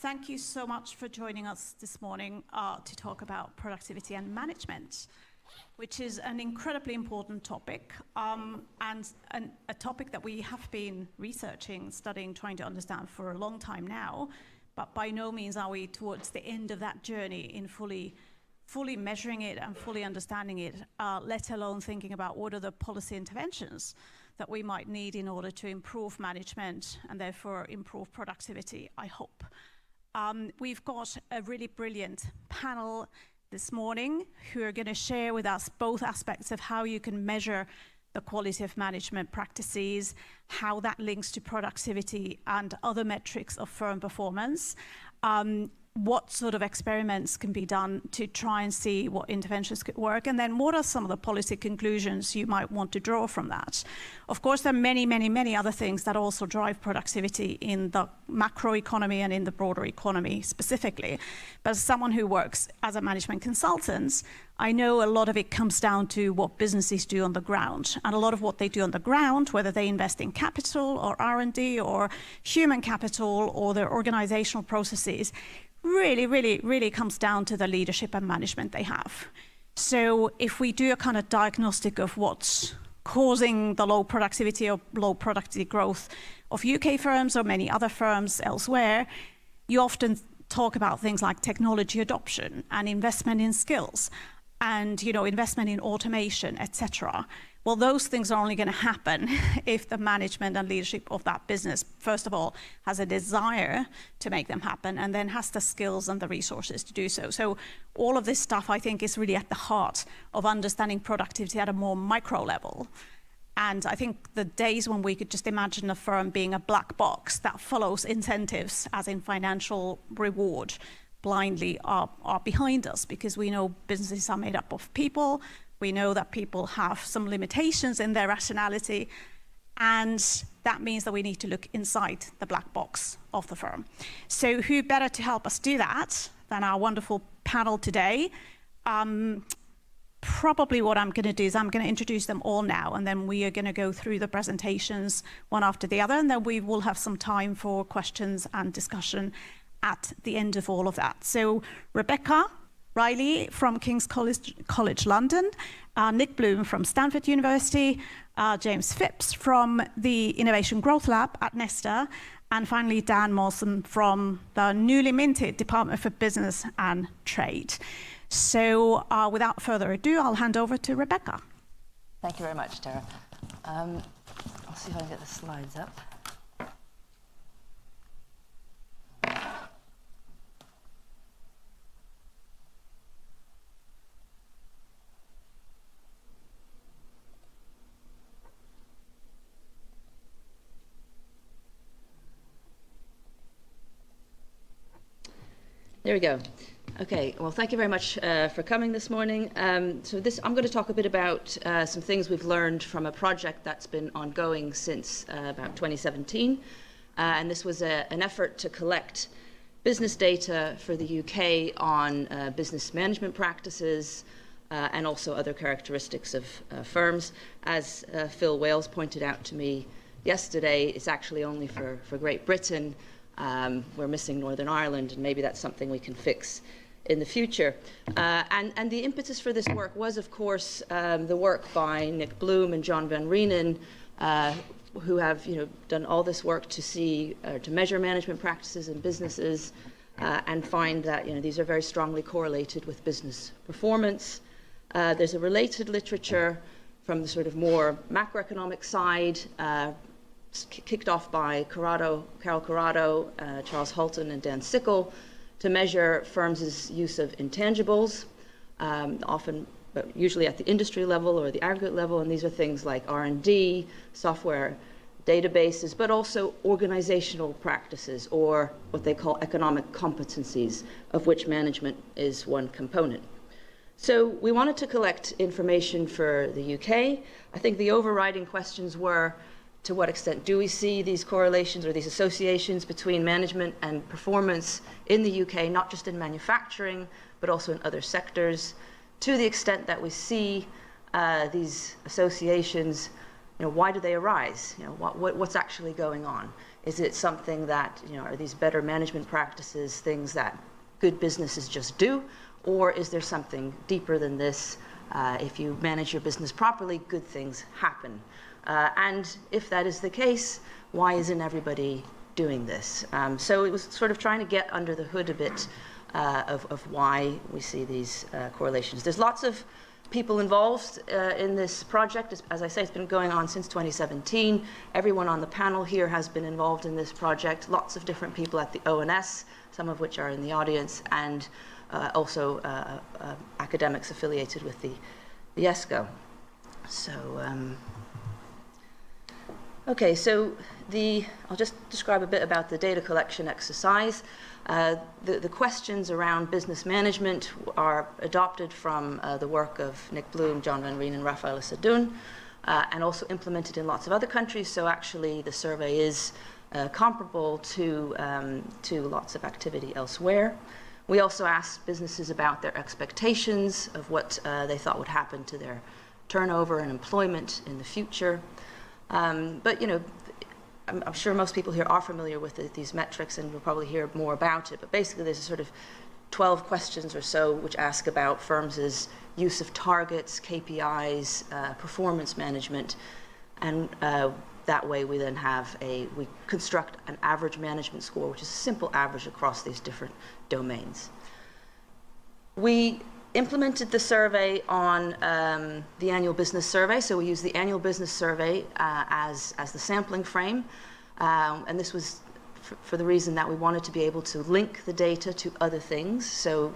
Thank you so much for joining us this morning to talk about productivity and management, which is an incredibly important topic and a topic that we have been researching, studying, trying to understand for a long time now, but by no means are we towards the end of that journey in fully measuring it and fully understanding it, let alone thinking about what are the policy interventions that we might need in order to improve management and therefore improve productivity, I hope. We've got a really brilliant panel this morning who are going to share with us both aspects of how you can measure the quality of management practices, how that links to productivity and other metrics of firm performance, what sort of experiments can be done to try and see what interventions could work, and then what are some of the policy conclusions you might want to draw from that. Of course, there are many other things that also drive productivity in the macro economy and in the broader economy specifically. But as someone who works as a management consultant, I know a lot of it comes down to what businesses do on the ground. And a lot of what they do on the ground, whether they invest in capital or R&D or human capital or their organizational processes, really comes down to the leadership and management they have. So if we do a kind of diagnostic of what's causing the low productivity or low productivity growth of UK firms or many other firms elsewhere, you often talk about things like technology adoption and investment in skills and investment in automation, etc. Well, those things are only going to happen if the management and leadership of that business, first of all, has a desire to make them happen and then has the skills and the resources to do so. So all of this stuff, I think, is really at the heart of understanding productivity at a more micro level. And I think the days when we could just imagine a firm being a black box that follows incentives, as in financial reward, blindly are behind us, because we know businesses are made up of people. We know that people have some limitations in their rationality, and that means that we need to look inside the black box of the firm. So who better to help us do that than our wonderful panel today? Probably what I'm going to do is I'm going to introduce them all now, and then we are going to go through the presentations one after the other, and then we will have some time for questions and discussion at the end of all of that. So Rebecca Riley from King's College London, Nick Bloom from Stanford University, James Phipps from the Innovation Growth Lab at Nesta, and finally Dan Mawson from the newly minted Department for Business and Trade. So without further ado, I'll hand over to Rebecca. Thank you very much, Tera. I'll see if I can get the slides up. There we go. Okay, well, thank you very much for coming this morning. I'm going to talk a bit about some things we've learned from a project that's been ongoing since about 2017. And this was an effort to collect business data for the UK on business management practices and also other characteristics of firms. As Phil Wales pointed out to me yesterday, it's actually only for Great Britain. We're missing Northern Ireland, and maybe that's something we can fix in the future. And the impetus for this work was, of course, the work by Nick Bloom and John Van Reenen, who have done all this work to measure management practices in businesses and find that these are very strongly correlated with business performance. There's a related literature from the sort of more macroeconomic side, kicked off by Carol Corrado, Charles Hulton, and Dan Sickle, to measure firms' use of intangibles, but usually at the industry level or the aggregate level, and these are things like R&D, software databases, but also organizational practices, or what they call economic competencies, of which management is one component. So we wanted to collect information for the UK. I think the overriding questions were, to what extent do we see these correlations or these associations between management and performance in the UK, not just in manufacturing, but also in other sectors? To the extent that we see these associations, why do they arise? What's actually going on? Is it something that, are these better management practices things that good businesses just do? Or is there something deeper than this? If you manage your business properly, good things happen. And if that is the case, why isn't everybody doing this? So it was sort of trying to get under the hood a bit of why we see these correlations. There's lots of people involved in this project. As I say, it's been going on since 2017. Everyone on the panel here has been involved in this project. Lots of different people at the ONS, some of which are in the audience, and also academics affiliated with the ESCO. So, okay, so I'll just describe a bit about the data collection exercise. The questions around business management are adopted from the work of Nick Bloom, John Van Reen, and Rafael Sadun, and also implemented in lots of other countries. So actually, the survey is comparable to lots of activity elsewhere. We also asked businesses about their expectations of what they thought would happen to their turnover and employment in the future. But I'm sure most people here are familiar with these metrics and will probably hear more about it. But basically, there's a sort of 12 questions or so which ask about firms' use of targets, KPIs, performance management, and that way we then we construct an average management score, which is a simple average across these different domains. We implemented the survey on the annual business survey. So we used the annual business survey as the sampling frame. And this was for the reason that we wanted to be able to link the data to other things. So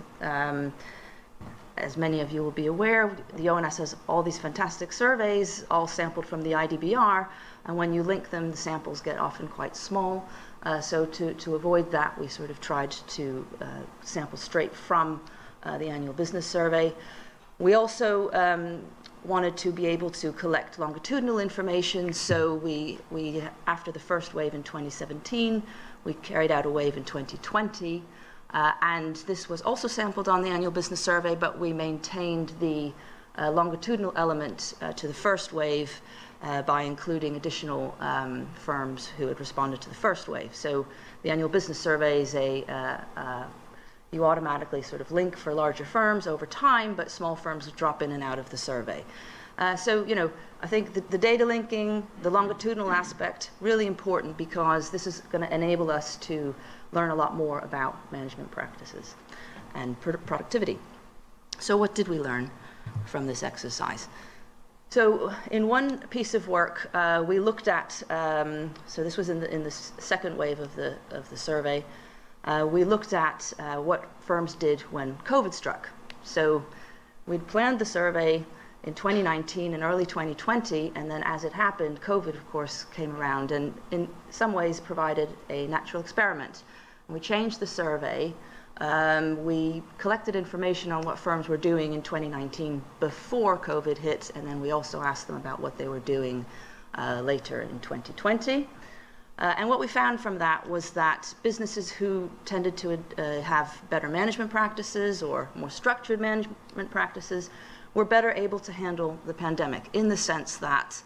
as many of you will be aware, the ONS has all these fantastic surveys, all sampled from the IDBR. And when you link them, the samples get often quite small. So to avoid that, we sort of tried to sample straight from the annual business survey. We also wanted to be able to collect longitudinal information, so we after the first wave in 2017, we carried out a wave in 2020, and this was also sampled on the annual business survey, but we maintained the longitudinal element to the first wave by including additional firms who had responded to the first wave. So the annual business survey is you automatically sort of link for larger firms over time, but small firms drop in and out of the survey. So, I think the data linking, the longitudinal aspect, really important because this is going to enable us to learn a lot more about management practices and productivity. So what did we learn from this exercise? So in one piece of work, we looked at, so this was in the second wave of the survey, we looked at what firms did when COVID struck. So we'd planned the survey in 2019 and early 2020, and then as it happened, COVID, of course, came around and in some ways provided a natural experiment. We changed the survey. We collected information on what firms were doing in 2019 before COVID hit, and then we also asked them about what they were doing later in 2020. And what we found from that was that businesses who tended to have better management practices or more structured management practices were better able to handle the pandemic in the sense that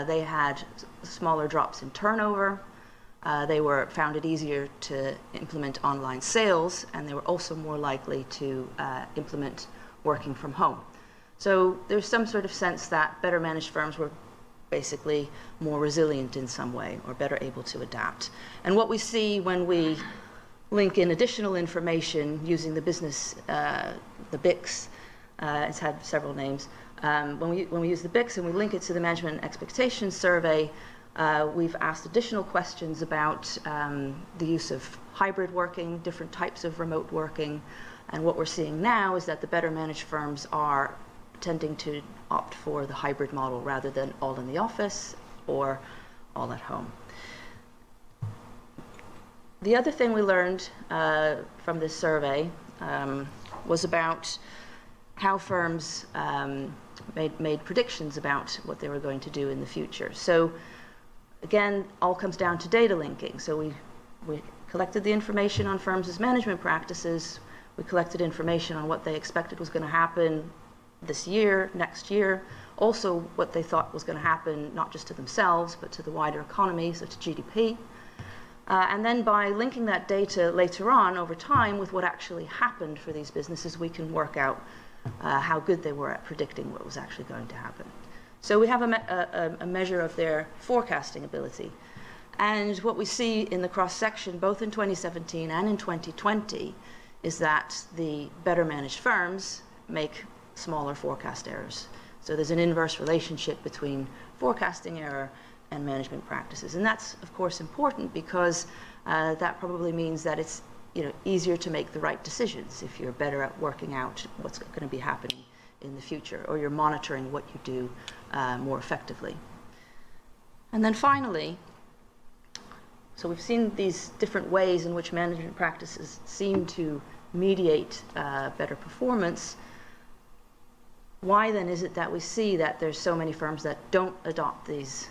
they had smaller drops in turnover, they found it easier to implement online sales, and they were also more likely to implement working from home. So there's some sort of sense that better managed firms were basically more resilient in some way or better able to adapt. And what we see when we link in additional information using the business, the BICS, it's had several names. When we use the BICS and we link it to the Management Expectations Survey, we've asked additional questions about the use of hybrid working, different types of remote working, and what we're seeing now is that the better managed firms are tending to opt for the hybrid model rather than all in the office or all at home. The other thing we learned from this survey was about how firms made predictions about what they were going to do in the future. So again, all comes down to data linking. So we collected the information on firms' management practices. We collected information on what they expected was going to happen this year, next year, also what they thought was going to happen not just to themselves, but to the wider economy, so to GDP. And then by linking that data later on over time with what actually happened for these businesses, we can work out how good they were at predicting what was actually going to happen. So we have a measure of their forecasting ability. And what we see in the cross-section, both in 2017 and in 2020, is that the better managed firms make smaller forecast errors. So there's an inverse relationship between forecasting error and management practices. And that's, of course, important because that probably means that it's easier to make the right decisions if you're better at working out what's going to be happening in the future, or you're monitoring what you do more effectively. And then finally, so we've seen these different ways in which management practices seem to mediate better performance. Why then is it that we see that there's so many firms that don't adopt these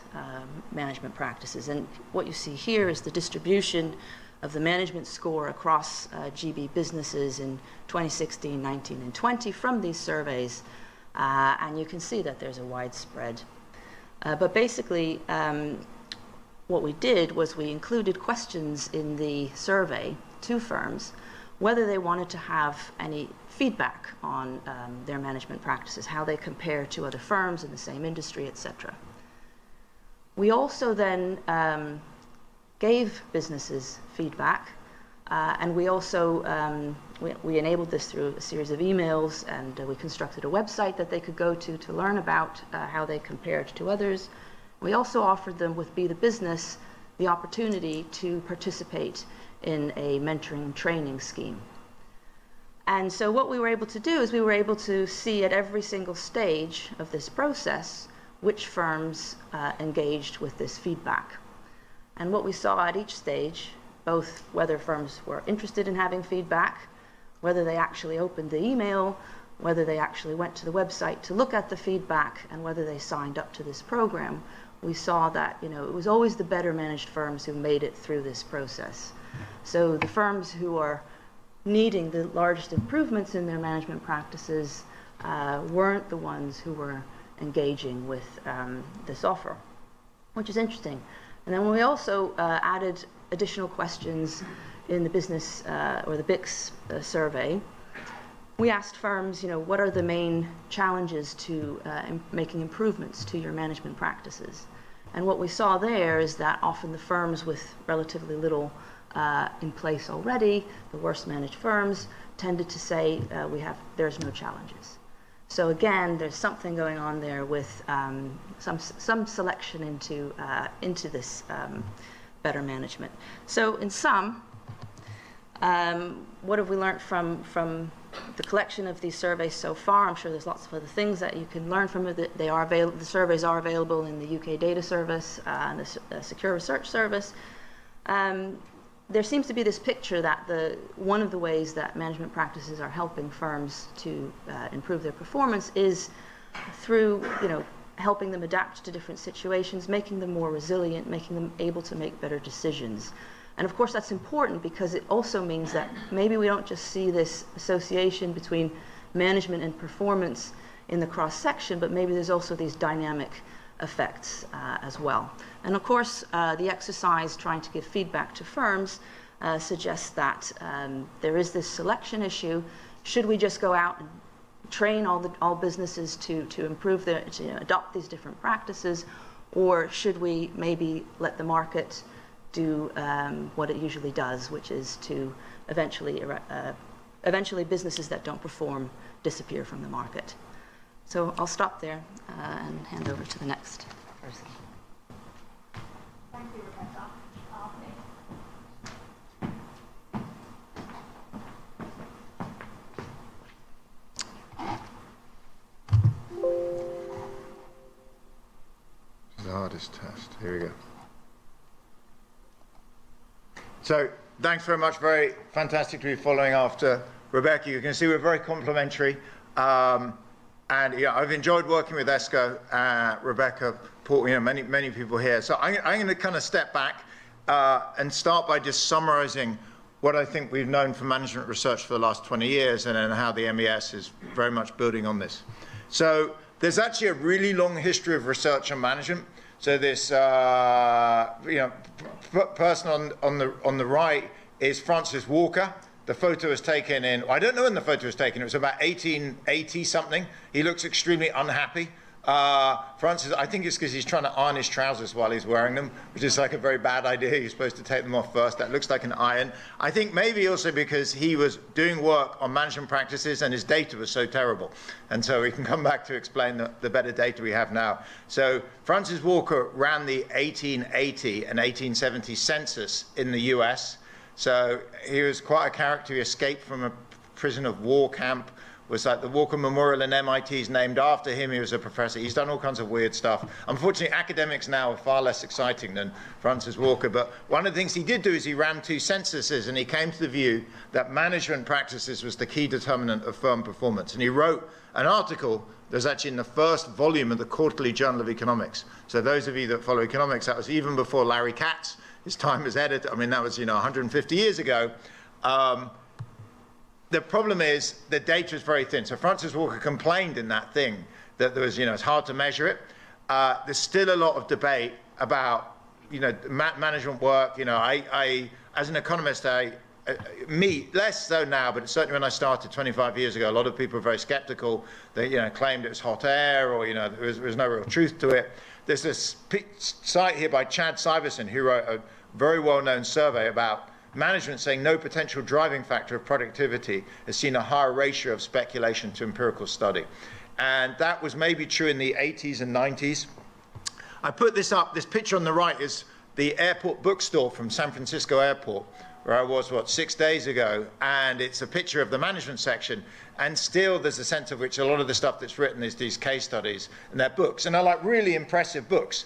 management practices? And what you see here is the distribution of the management score across GB businesses in 2016, 19, and 20 from these surveys. And you can see that there's a widespread. But basically, what we did was we included questions in the survey to firms whether they wanted to have any feedback on their management practices, how they compare to other firms in the same industry, etc. We also then gave businesses feedback, and we also we enabled this through a series of emails, and we constructed a website that they could go to learn about how they compared to others. We also offered them with Be the Business the opportunity to participate in a mentoring training scheme. And so what we were able to do is we were able to see at every single stage of this process which firms engaged with this feedback. And what we saw at each stage, both whether firms were interested in having feedback, whether they actually opened the email, whether they actually went to the website to look at the feedback, and whether they signed up to this program, we saw that it was always the better managed firms who made it through this process. So the firms who are needing the largest improvements in their management practices weren't the ones who were engaging with this offer, which is interesting. And then we also added additional questions in the business or the BICS survey. We asked firms, what are the main challenges to making improvements to your management practices? And what we saw there is that often the firms with relatively little in place already, the worst managed firms, tended to say there's no challenges. So again, there's something going on there with some selection into this better management. So in sum, what have we learned from the collection of these surveys so far? I'm sure there's lots of other things that you can learn from it. The surveys are available in the UK Data Service and the Secure Research Service. There seems to be this picture that one of the ways that management practices are helping firms to improve their performance is through helping them adapt to different situations, making them more resilient, making them able to make better decisions. And of course that's important because it also means that maybe we don't just see this association between management and performance in the cross-section, but maybe there's also these dynamic effects as well. And of course, the exercise trying to give feedback to firms suggests that there is this selection issue. Should we just go out and train all businesses to improve to adopt these different practices, or should we maybe let the market do what it usually does, which is to eventually businesses that don't perform disappear from the market? So I'll stop there and hand over to the next person. Thank you, Rebecca. The hardest test. Here we go. So thanks very much. Very fantastic to be following after Rebecca. You can see we're very complimentary. And yeah, I've enjoyed working with ESCO, Rebecca, Paul, many people here. So I'm going to kind of step back and start by just summarizing what I think we've known from management research for the last 20 years and then how the MES is very much building on this. So there's actually a really long history of research on management. So this person on the right is Francis Walker. The photo was taken in, I don't know when the photo was taken, it was about 1880 something. He looks extremely unhappy. Francis, I think it's because he's trying to iron his trousers while he's wearing them, which is like a very bad idea. You're supposed to take them off first. That looks like an iron. I think maybe also because he was doing work on management practices and his data was so terrible. And so we can come back to explain the better data we have now. So Francis Walker ran the 1880 and 1870 census in the US. So he was quite a character. He escaped from a prison of war camp. Was like the Walker Memorial in MIT is named after him. He was a professor. He's done all kinds of weird stuff. Unfortunately, academics now are far less exciting than Francis Walker. But one of the things he did do is he ran 2 censuses, and he came to the view that management practices was the key determinant of firm performance. And he wrote an article that was actually in the first volume of the Quarterly Journal of Economics. So those of you that follow economics, that was even before Larry Katz, his time as editor. I mean, that was 150 years ago. The problem is the data is very thin. So Francis Walker complained in that thing that there was, it's hard to measure it. There's still a lot of debate about, management work. I as an economist, me, less so now, but certainly when I started 25 years ago, a lot of people were very skeptical. They, claimed it was hot air or, there was no real truth to it. There's this site here by Chad Syverson, who wrote a very well-known survey about management saying no potential driving factor of productivity has seen a higher ratio of speculation to empirical study. And that was maybe true in the 80s and 90s. I put this up. This picture on the right is the airport bookstore from San Francisco Airport, where I was, 6 days ago. And it's a picture of the management section. And still there's a sense of which a lot of the stuff that's written is these case studies and they're books. And they're like really impressive books.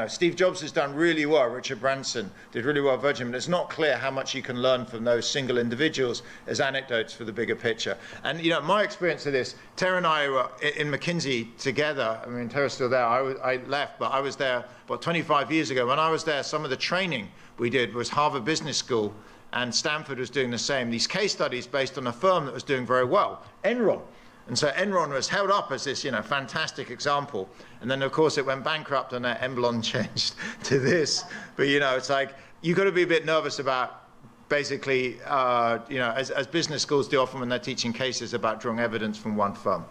Steve Jobs has done really well. Richard Branson did really well at Virgin, but it's not clear how much you can learn from those single individuals as anecdotes for the bigger picture. And, my experience of this, Tera and I were in McKinsey together. I mean, Tera's still there. I left, but I was there, 25 years ago. When I was there, some of the training we did was Harvard Business School, and Stanford was doing the same. These case studies based on a firm that was doing very well, Enron. And so Enron was held up as this, fantastic example. And then, of course, it went bankrupt and their emblem changed to this. But, it's like, you've got to be a bit nervous about basically, as business schools do often when they're teaching cases about drawing evidence from one firm.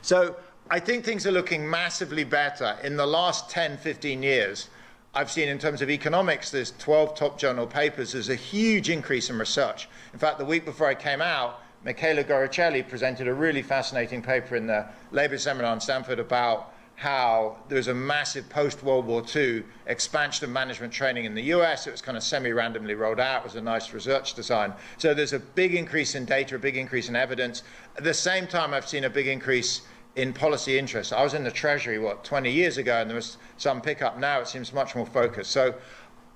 So I think things are looking massively better. In the last 10, 15 years, I've seen in terms of economics, there's 12 top journal papers. There's a huge increase in research. In fact, the week before I came out, Michela Goricelli presented a really fascinating paper in the labor seminar in Stanford about how there was a massive post-World War II expansion of management training in the US. It was kind of semi-randomly rolled out. It was a nice research design. So there's a big increase in data, a big increase in evidence. At the same time, I've seen a big increase in policy interest. I was in the Treasury, 20 years ago, and there was some pickup. Now it seems much more focused. So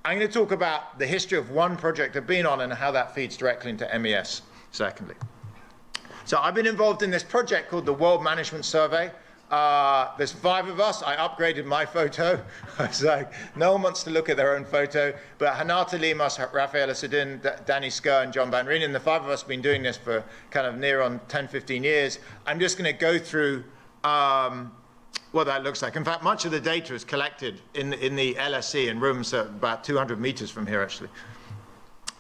I'm going to talk about the history of one project I've been on and how that feeds directly into MES, secondly. So I've been involved in this project called the World Management Survey. There's 5 of us. I upgraded my photo. I was like, no one wants to look at their own photo. But Hanata Limas, Rafaela Sedin, Danny Skur, and John Van Reenen, the 5 of us have been doing this for kind of near on 10, 15 years. I'm just going to go through what that looks like. In fact, much of the data is collected in the LSE in rooms about 200 meters from here, actually.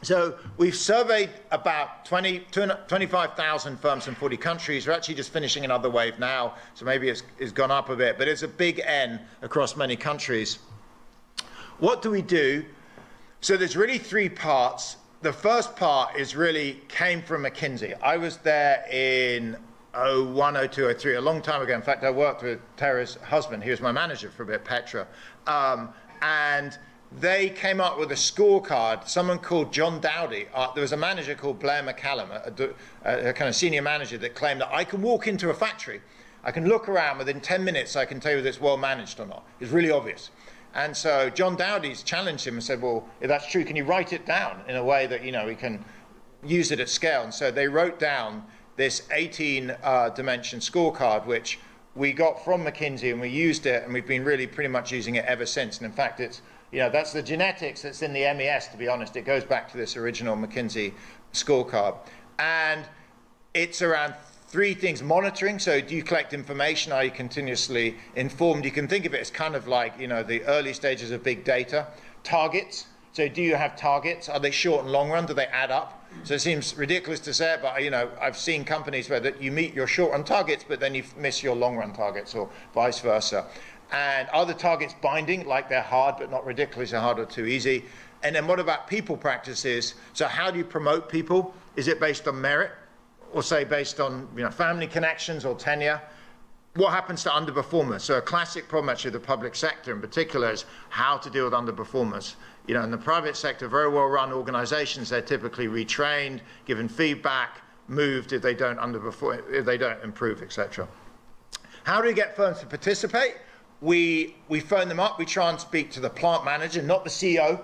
So we've surveyed about 25,000 firms in 40 countries. We're actually just finishing another wave now, so maybe it's gone up a bit, but it's a big N across many countries. What do we do? So there's really 3 parts. The first part is really came from McKinsey. I was there in 01, 02, 03, a long time ago. In fact, I worked with Tera's husband. He was my manager for a bit, Petra. And they came up with a scorecard. Someone called John Dowdy. There was a manager called Blair McCallum, a kind of senior manager, that claimed that I can walk into a factory, I can look around, within 10 minutes I can tell you whether it's well managed or not. It's really obvious. And so John Dowdy's challenged him and said, well, if that's true, can you write it down in a way that, we can use it at scale? And so they wrote down this 18-dimension scorecard, which we got from McKinsey, and we used it, and we've been really pretty much using it ever since. And in fact, it's that's the genetics that's in the MES, to be honest. It goes back to this original McKinsey scorecard. And it's around 3 things: monitoring. So do you collect information? Are you continuously informed? You can think of it as kind of like, the early stages of big data. Targets. So do you have targets? Are they short and long run? Do they add up? So it seems ridiculous to say it, but I've seen companies where that you meet your short run targets, but then you miss your long run targets, or vice versa. And are the targets binding, like they're hard but not ridiculously hard or too easy? And then what about people practices? So how do you promote people? Is it based on merit, or say based on family connections or tenure? What happens to underperformers? So a classic problem actually of the public sector in particular is how to deal with underperformers. In the private sector, very well run organizations, they're typically retrained, given feedback, moved if they don't underperform, if they don't improve, etc. How do we get firms to participate? We phone them up, we try and speak to the plant manager, not the CEO.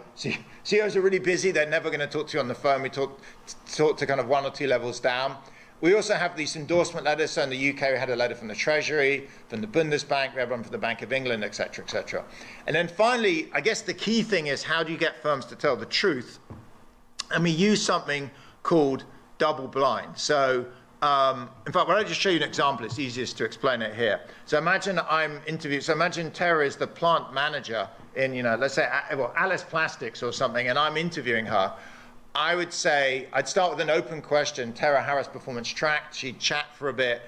CEOs are really busy, they're never going to talk to you on the phone. We talk to kind of 1 or 2 levels down. We also have these endorsement letters. So in the UK, we had a letter from the Treasury, from the Bundesbank, we have one from the Bank of England, et cetera, et cetera. And then finally, I guess the key thing is, how do you get firms to tell the truth? And we use something called double blind. So in fact, when I just show you an example, it's easiest to explain it here. So imagine I'm interviewed. So imagine Tera is the plant manager in, let's say, Allas Plastics or something, and I'm interviewing her. I would say, I'd start with an open question. Tera, how is performance tracked? She'd chat for a bit,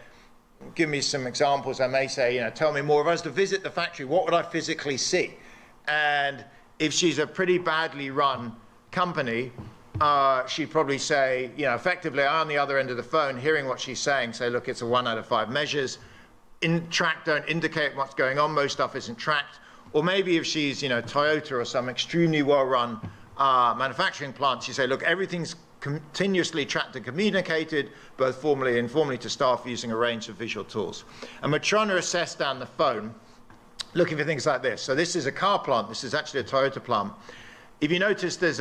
give me some examples. I may say, tell me more. If I was to visit the factory, what would I physically see? And if she's a pretty badly run company, she'd probably say, effectively, I'm on the other end of the phone, hearing what she's saying, say, look, it's a 1 out of 5 measures. Track don't indicate what's going on. Most stuff isn't tracked. Or maybe if she's, Toyota or some extremely well-run manufacturing plant, you say, look, everything's continuously tracked and communicated, both formally and informally, to staff using a range of visual tools. And we're trying to assess down the phone, looking for things like this. So this is a car plant. This is actually a Toyota plant. If you notice, there's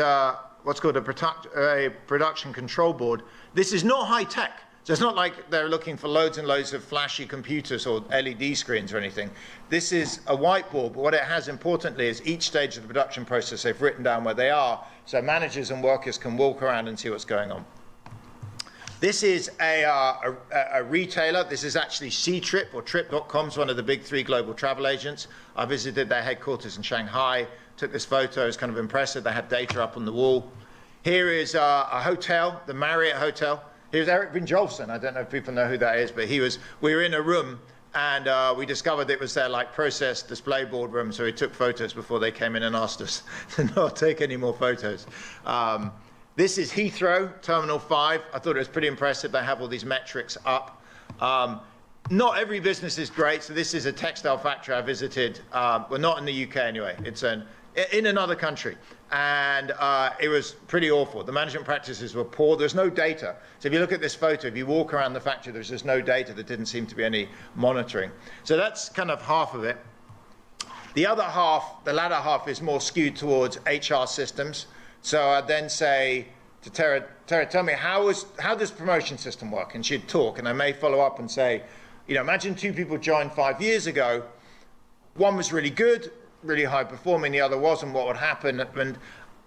what's called a production control board. This is not high tech. So it's not like they're looking for loads and loads of flashy computers or LED screens or anything. This is a whiteboard, but what it has importantly is each stage of the production process, they've written down where they are, so managers and workers can walk around and see what's going on. This is a retailer. This is actually Ctrip, or Trip.com, is one of the big 3 global travel agents. I visited their headquarters in Shanghai, took this photo. It was kind of impressive. They had data up on the wall. Here is a hotel, the Marriott Hotel. Here's Eric Vinjolfsson. I don't know if people know who that is, but we were in a room, and we discovered it was their process display board room, so we took photos before they came in and asked us to not take any more photos. This is Heathrow, Terminal 5. I thought it was pretty impressive. They have all these metrics up. Not every business is great, so this is a textile factory I visited. Well, not in the UK anyway. It's in another country. And it was pretty awful. The management practices were poor. There's no data. So if you look at this photo, if you walk around the factory, there's just no data. There didn't seem to be any monitoring. So that's kind of half of it. The other half, the latter half, is more skewed towards HR systems. So I'd then say to Tera, tell me, how does promotion system work? And she'd talk, and I may follow up and say, imagine 2 people joined 5 years ago. One was really good, really high performing, the other wasn't. What would happen? And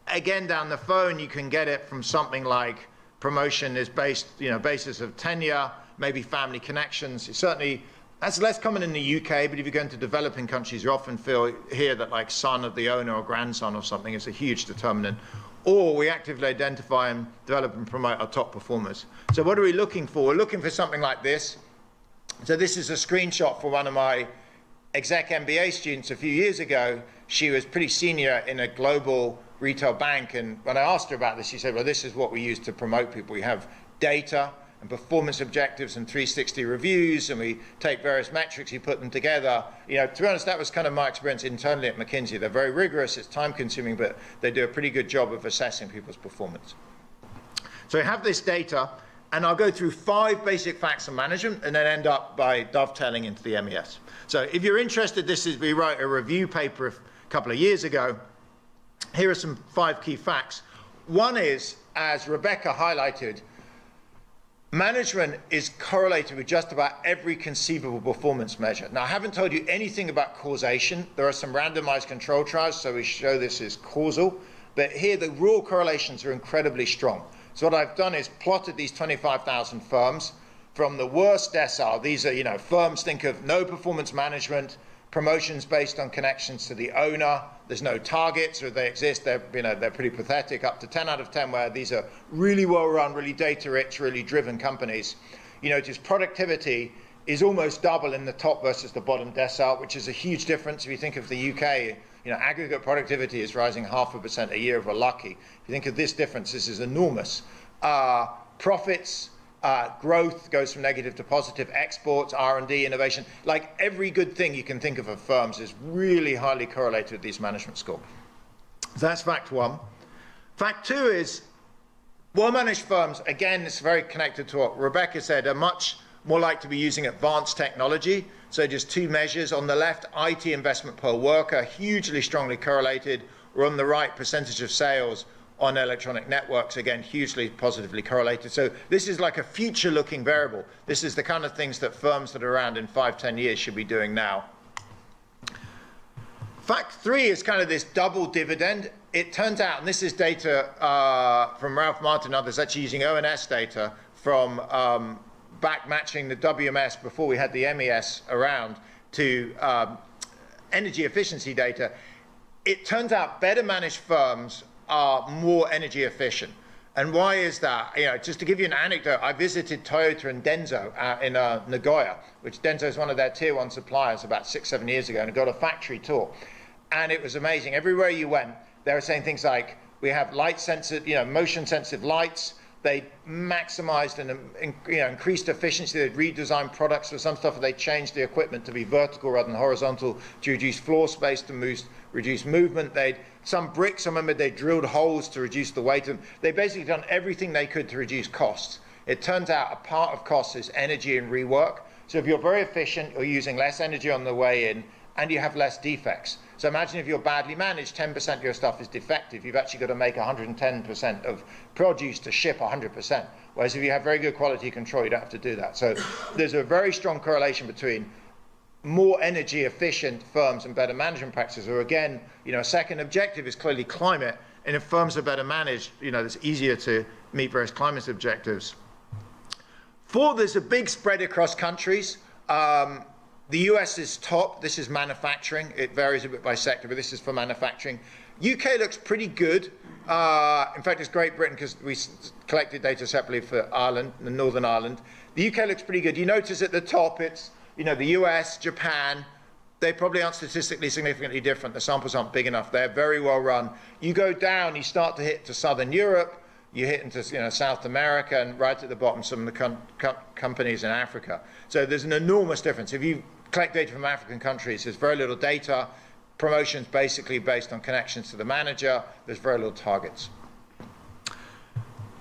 again, down the phone, you can get it from something like promotion is based, basis of tenure, maybe family connections. Certainly, that's less common in the UK, but if you go into developing countries, you often hear that son of the owner or grandson or something is a huge determinant. Or we actively identify and develop and promote our top performers. So what are we looking for? We're looking for something like this. So this is a screenshot for one of my exec MBA students a few years ago. She was pretty senior in a global retail bank, and when I asked her about this, she said, well, this is what we use to promote people. We have data and performance objectives and 360 reviews, and we take various metrics, you put them together. To be honest, that was kind of my experience internally at McKinsey. They're very rigorous, it's time consuming, but they do a pretty good job of assessing people's performance. So we have this data, and I'll go through 5 basic facts of management and then end up by dovetailing into the MES. So if you're interested, we wrote a review paper a couple of years ago. Here are some 5 key facts. One is, as Rebecca highlighted, management is correlated with just about every conceivable performance measure. Now, I haven't told you anything about causation. There are some randomized control trials, so we show this is causal. But here, the raw correlations are incredibly strong. So what I've done is plotted these 25,000 firms, from the worst decile. These are, firms think of no performance management, promotions based on connections to the owner. There's no targets, or if they exist, they're pretty pathetic, up to 10 out of 10, where these are really well-run, really data-rich, really driven companies. Just productivity is almost double in the top versus the bottom decile, which is a huge difference. If you think of the UK, aggregate productivity is rising 0.5% a year if we're lucky. If you think of this difference, this is enormous. Profits, growth goes from negative to positive, exports, R&D, innovation, like every good thing you can think of firms is really highly correlated with these management scores. So that's fact one. Fact two is well-managed firms, again, it's very connected to what Rebecca said, are much more likely to be using advanced technology. So just two measures. On the left, IT investment per worker, hugely strongly correlated, or on the right, percentage of sales on electronic networks, again, hugely positively correlated. So this is like a future-looking variable. This is the kind of things that firms that are around in 5-10 years should be doing now. Fact three is kind of this double dividend. It turns out, and this is data from Ralph Martin and others, actually using ONS data from back matching the WMS before we had the MES around to energy efficiency data. It turns out better managed firms are more energy efficient. And why is that? Just to give you an anecdote, I visited Toyota and Denso in Nagoya, which Denso is one of their tier one suppliers, about 6-7 years ago, and I got a factory tour. And it was amazing. Everywhere you went, they were saying things like, we have light sensitive, motion sensitive lights. They maximized and increased efficiency. They'd redesigned products for some stuff. They changed the equipment to be vertical rather than horizontal to reduce floor space, to reduce movement. Some bricks, I remember they drilled holes to reduce the weight. And they basically done everything they could to reduce costs. It turns out a part of costs is energy and rework. So if you're very efficient, you're using less energy on the way in, and you have less defects. So imagine if you're badly managed, 10% of your stuff is defective. You've actually got to make 110% of produce to ship 100%. Whereas if you have very good quality control, you don't have to do that. So there's a very strong correlation between more energy efficient firms and better management practices. Or again, a second objective is clearly climate. And if firms are better managed, it's easier to meet various climate objectives. Four, there's a big spread across countries. The US is top. This is manufacturing. It varies a bit by sector, but this is for manufacturing. UK looks pretty good. In fact, it's Great Britain because we collected data separately for Ireland, Northern Ireland. The UK looks pretty good. You notice at the top, it's the US, Japan. They probably aren't statistically significantly different. The samples aren't big enough. They're very well run. You go down, you start to hit to Southern Europe. You hit into South America, and right at the bottom, some of the companies in Africa. So there's an enormous difference. If you collect data from African countries, there's very little data. Promotions basically based on connections to the manager. There's very little targets.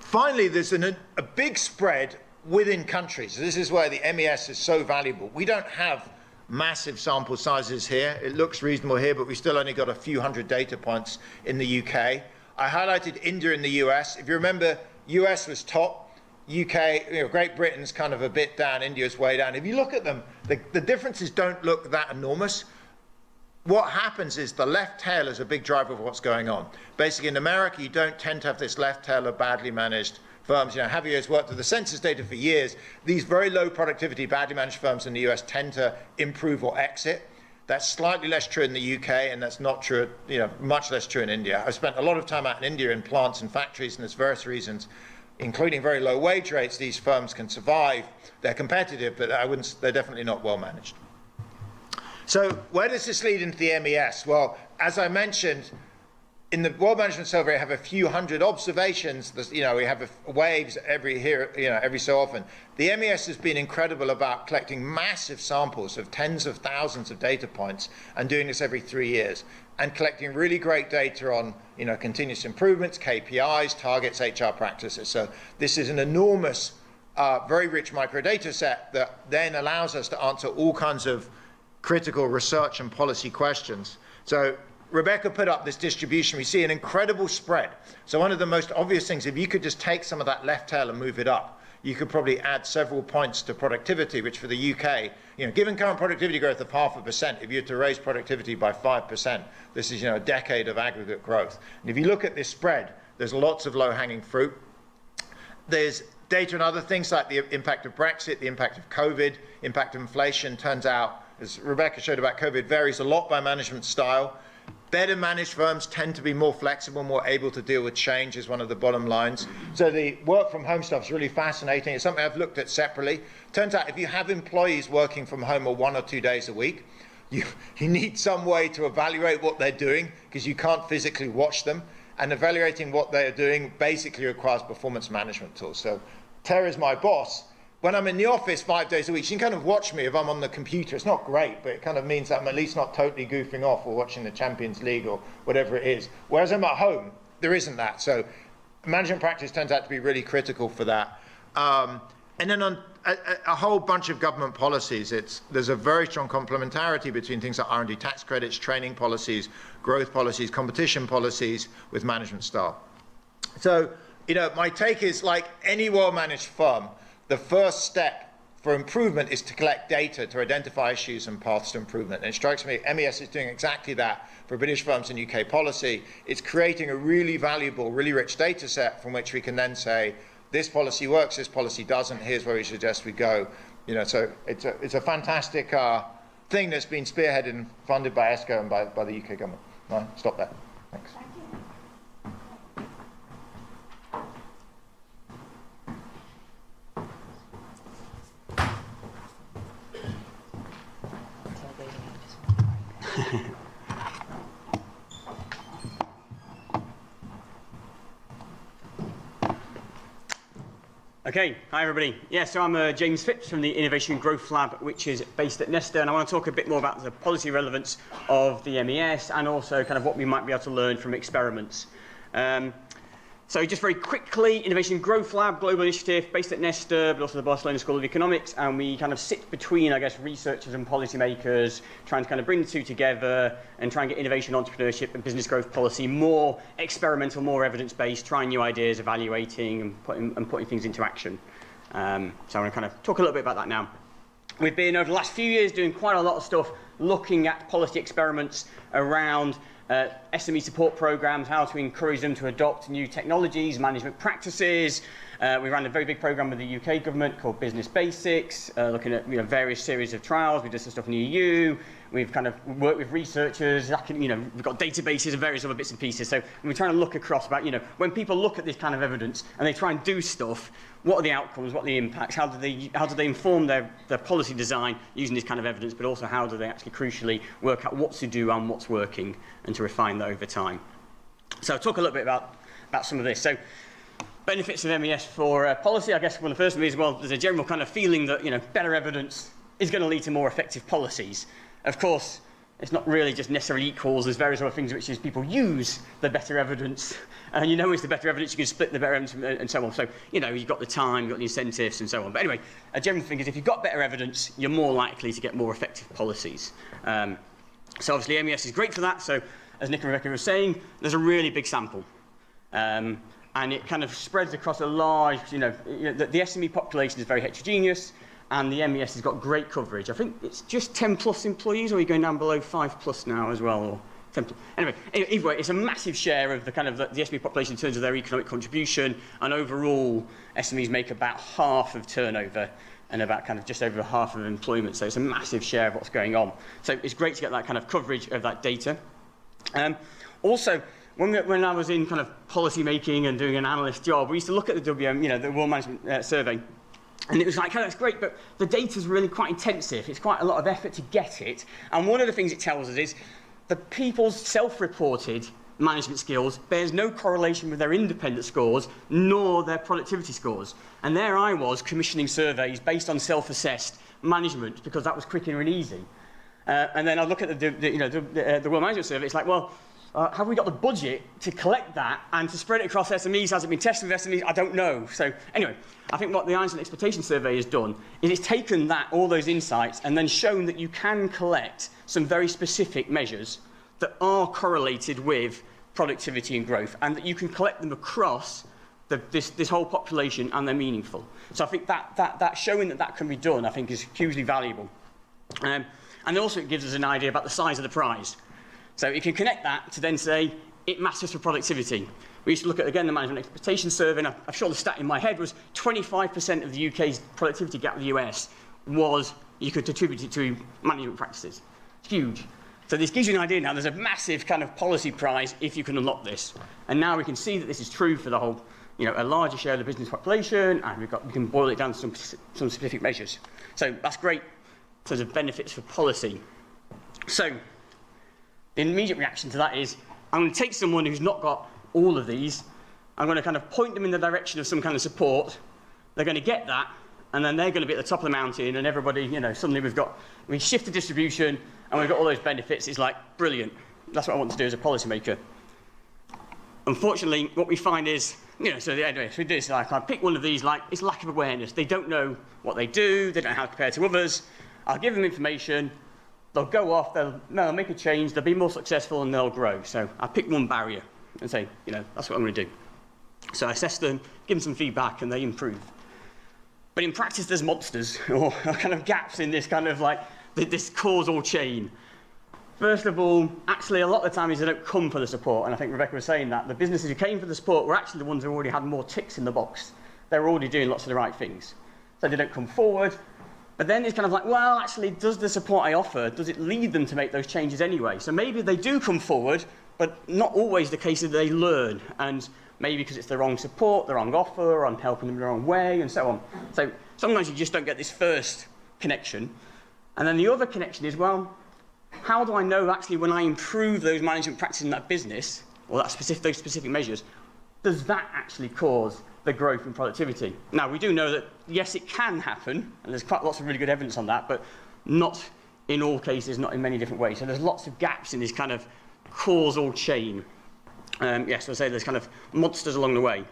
Finally, there's a big spread within countries. This is where the MES is so valuable. We don't have massive sample sizes here. It looks reasonable here, but we still only got a few hundred data points in the UK. I highlighted India and the US. If you remember, US was top. UK, Great Britain's kind of a bit down, India's way down. If you look at them, the differences don't look that enormous. What happens is the left tail is a big driver of what's going on. Basically, in America, you don't tend to have this left tail of badly managed firms. Javier's worked with the census data for years. These very low productivity, badly managed firms in the US tend to improve or exit. That's slightly less true in the UK, and that's not true, much less true in India. I've spent a lot of time out in India in plants and factories, and there's various reasons, including very low wage rates, these firms can survive. They're competitive, but they're definitely not well managed. So where does this lead into the MES? Well, as I mentioned, in the World Management Survey, we have a few hundred observations. We have waves every so often. The MES has been incredible about collecting massive samples of tens of thousands of data points and doing this every 3 years and collecting really great data on continuous improvements, KPIs, targets, HR practices. So this is an enormous, very rich microdata set that then allows us to answer all kinds of critical research and policy questions. So Rebecca put up this distribution. We see an incredible spread. So one of the most obvious things, if you could just take some of that left tail and move it up, you could probably add several points to productivity, which for the UK, given current productivity growth of 0.5%, if you had to raise productivity by 5%, this is a decade of aggregate growth. And if you look at this spread, there's lots of low-hanging fruit. There's data on other things like the impact of Brexit, the impact of COVID, impact of inflation, turns out, as Rebecca showed about COVID, varies a lot by management style. Better managed firms tend to be more flexible, more able to deal with change is one of the bottom lines. So the work from home stuff is really fascinating. It's something I've looked at separately. Turns out if you have employees working from home 1 or 2 days a week, you need some way to evaluate what they're doing because you can't physically watch them. And evaluating what they're doing basically requires performance management tools. So Tera is my boss. When I'm in the office 5 days a week, she can kind of watch me if I'm on the computer. It's not great, but it kind of means that I'm at least not totally goofing off or watching the Champions League or whatever it is. Whereas I'm at home, there isn't that. So management practice turns out to be really critical for that. And then on a whole bunch of government policies, there's a very strong complementarity between things like R&D tax credits, training policies, growth policies, competition policies with management style. So, my take is like any well-managed firm, the first step for improvement is to collect data to identify issues and paths to improvement. And it strikes me MES is doing exactly that for British firms in UK policy. It's creating a really valuable, really rich data set from which we can then say, this policy works, this policy doesn't, here's where we suggest we go. So it's a fantastic thing that's been spearheaded and funded by ESCO and by the UK government. Right, stop there. Thanks. Okay, hi everybody. Yeah, so I'm James Phipps from the Innovation Growth Lab, which is based at Nesta, and I want to talk a bit more about the policy relevance of the MES and also kind of what we might be able to learn from experiments. So just very quickly, Innovation Growth Lab, global initiative based at Nesta, but also the Barcelona School of Economics, and we kind of sit between, I guess, researchers and policymakers, trying to kind of bring the two together and try and get innovation, entrepreneurship and business growth policy more experimental, more evidence-based, trying new ideas, evaluating and putting things into action. So I'm going to kind of talk a little bit about that now. We've been, over the last few years, doing quite a lot of stuff looking at policy experiments around SME support programs, how to encourage them to adopt new technologies, management practices. We ran a very big program with the UK government called Business Basics, looking at various series of trials. We did some stuff in the EU. We've kind of worked with researchers. We've got databases and various other bits and pieces. So we're trying to look across about, when people look at this kind of evidence and they try and do stuff, what are the outcomes, what are the impacts, how do they inform their policy design using this kind of evidence, but also how do they actually crucially work out what to do and what's working and to refine that over time. So I'll talk a little bit about some of this. So benefits of MES for policy, I guess one of the first of these, well, there's a general kind of feeling that, better evidence is going to lead to more effective policies. Of course, it's not really just necessarily equals. There's various other things which is people use the better evidence, and it's the better evidence, you can split the better evidence and so on. So, you've got the time, you've got the incentives and so on. But anyway, a general thing is if you've got better evidence, you're more likely to get more effective policies. So obviously MES is great for that. So as Nick and Rebecca were saying, there's a really big sample. And it kind of spreads across a large, the SME population is very heterogeneous, and the MES has got great coverage. I think it's just 10 plus employees, or are you going down below 5 plus now as well? Or 10 plus. Anyway, either way, it's a massive share of the kind of the SME population in terms of their economic contribution, and overall, SMEs make about half of turnover and about kind of just over half of employment. So it's a massive share of what's going on. So it's great to get that kind of coverage of that data. Also, when I was in kind of policy making and doing an analyst job, we used to look at the WM, the World Management Survey, and it was like, that's great, but the data's really quite intensive. It's quite a lot of effort to get it. And one of the things it tells us is the people's self-reported management skills bears no correlation with their independent scores, nor their productivity scores. And there I was commissioning surveys based on self-assessed management because that was quicker and easy. And then I look at the World Management Survey. It's like, well, have we got the budget to collect that and to spread it across SMEs? Has it been tested with SMEs? I don't know. So anyway, I think what the Einstein Expectation Survey has done is it's taken all those insights and then shown that you can collect some very specific measures that are correlated with productivity and growth, and that you can collect them across this whole population, and they're meaningful. So I think that showing that can be done, I think, is hugely valuable. And also it gives us an idea about the size of the prize. So you can connect that to then say, it matters for productivity. We used to look at, again, the management expectation survey, and I'm sure the stat in my head was 25% of the UK's productivity gap with the US was you could attribute it to management practices. It's huge. So this gives you an idea now. There's a massive kind of policy prize if you can unlock this. And now we can see that this is true for the whole, a larger share of the business population, and we can boil it down to some specific measures. So that's great in terms of benefits for policy. So the immediate reaction to that is I'm going to take someone who's not got all of these, I'm going to kind of point them in the direction of some kind of support. They're going to get that, and then they're going to be at the top of the mountain, and everybody, suddenly we shift the distribution, and we've got all those benefits. It's like, brilliant. That's what I want to do as a policymaker. Unfortunately, what we find is, so we do this, like, I pick one of these, like, it's lack of awareness. They don't know what they do, they don't know how to compare to others. I'll give them information, they'll go off, they'll make a change, they'll be more successful, and they'll grow. So I pick one barrier and say, that's what I'm going to do. So I assess them, give them some feedback, and they improve. But in practice, there's monsters, or kind of gaps in this kind of like, this causal chain. First of all, actually, a lot of the time they don't come for the support, and I think Rebecca was saying that. The businesses who came for the support were actually the ones who already had more ticks in the box. They were already doing lots of the right things. So they don't come forward. But then it's kind of like, well, actually, does the support I offer, does it lead them to make those changes anyway? So maybe they do come forward, but not always the case that they learn, and maybe because it's the wrong support, the wrong offer, I'm helping them the wrong way, and so on. So sometimes you just don't get this first connection. And then the other connection is, well, how do I know actually when I improve those management practices in that business, or those specific measures, does that actually cause the growth in productivity? Now, we do know that, yes, it can happen, and there's quite lots of really good evidence on that, but not in all cases, not in many different ways. So there's lots of gaps in this kind of causal chain. Yes, I say there's kind of monsters along the way.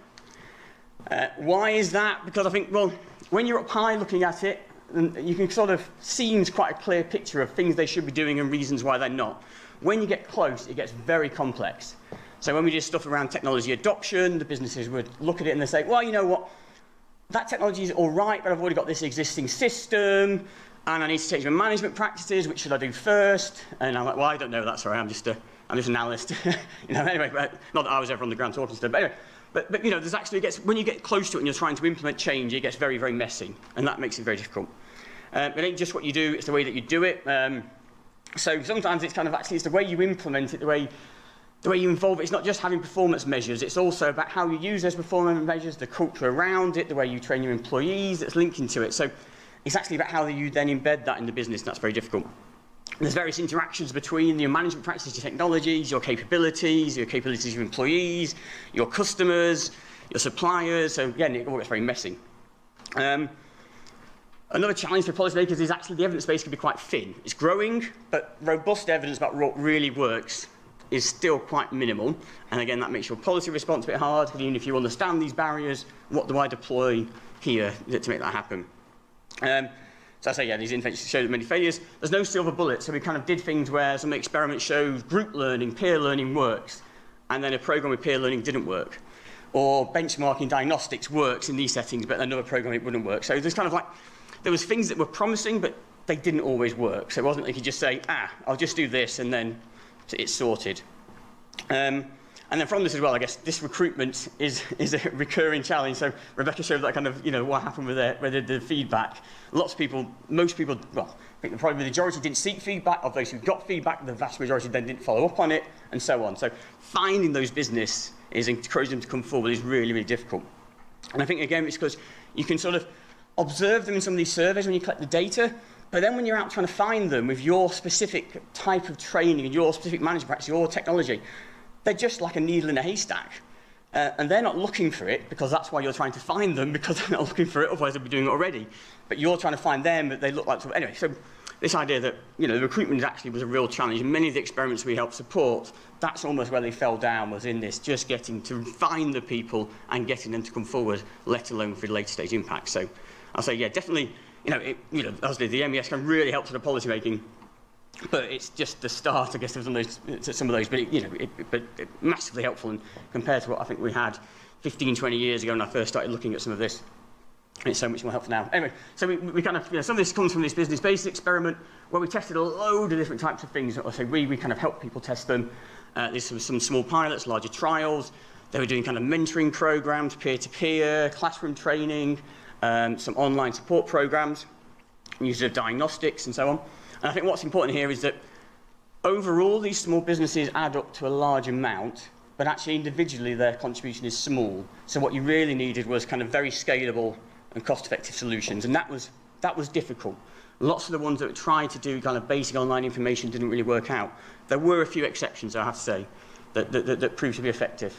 Why is that? Because I think, well, when you're up high looking at it, you can sort of see quite a clear picture of things they should be doing and reasons why they're not. When you get close, it gets very complex. So when we do stuff around technology adoption, the businesses would look at it and they say, well, you know what, that technology is all right, but I've already got this existing system, and I need to change my management practices. Which should I do first? And I'm like, well, I don't know that. Sorry, I'm just an analyst. Anyway, not that I was ever on the ground talking to them. But anyway, but there's actually when you get close to it and you're trying to implement change, it gets very, very messy, and that makes it very difficult. It ain't just what you do; it's the way that you do it. So sometimes it's kind of actually it's the way you implement it, the way you involve it. It's not just having performance measures, it's also about how you use those performance measures, the culture around it, the way you train your employees that's linking to it. So it's actually about how you then embed that in the business, and that's very difficult. There's various interactions between your management practices, your technologies, your capabilities of your employees, your customers, your suppliers. So again, it all gets very messy. Another challenge for policymakers is actually the evidence base can be quite thin. It's growing, but robust evidence about what really works is still quite minimal. And again, that makes your policy response a bit hard, because even if you understand these barriers, what do I deploy here to make that happen? So I say, yeah, these interventions show many failures. There's no silver bullet, so we kind of did things where some experiments showed group learning, peer learning works, and then a program with peer learning didn't work. Or benchmarking diagnostics works in these settings, but another program it wouldn't work. So there's kind of like, there was things that were promising, but they didn't always work. So it wasn't like you just say, I'll just do this, and then it's sorted. And then from this as well, I guess this recruitment is a recurring challenge. So Rebecca showed that kind of, what happened with the feedback. Lots of people, most people, well, I think probably the majority didn't seek feedback. Of those who got feedback, the vast majority then didn't follow up on it, and so on. So finding those business is encouraging them to come forward is really, really difficult. And I think, again, it's because you can sort of observe them in some of these surveys when you collect the data, but then when you're out trying to find them with your specific type of training and your specific management practice, your technology, they're just like a needle in a haystack. And they're not looking for it, because that's why you're trying to find them, because they're not looking for it, otherwise they'd be doing it already. But you're trying to find them, but they look like... Anyway, so this idea that, the recruitment actually was a real challenge. And many of the experiments we helped support, that's almost where they fell down, was in this, just getting to find the people and getting them to come forward, let alone for later stage impact. So I'll say, yeah, definitely, obviously the MES can really help to the policy making, but it's just the start, I guess, of some of those. But massively helpful, and compared to what I think we had 15, 20 years ago when I first started looking at some of this, it's so much more helpful now. Anyway, so we kind of, some of this comes from this business-based experiment where we tested a load of different types of things. So we kind of helped people test them. There's some small pilots, larger trials. They were doing kind of mentoring programs, peer-to-peer, classroom training, some online support programs, use of diagnostics and so on. And I think what's important here is that overall these small businesses add up to a large amount, but actually individually their contribution is small. So what you really needed was kind of very scalable and cost-effective solutions, and that was difficult. Lots of the ones that tried to do kind of basic online information didn't really work out. There were a few exceptions, I have to say, that proved to be effective.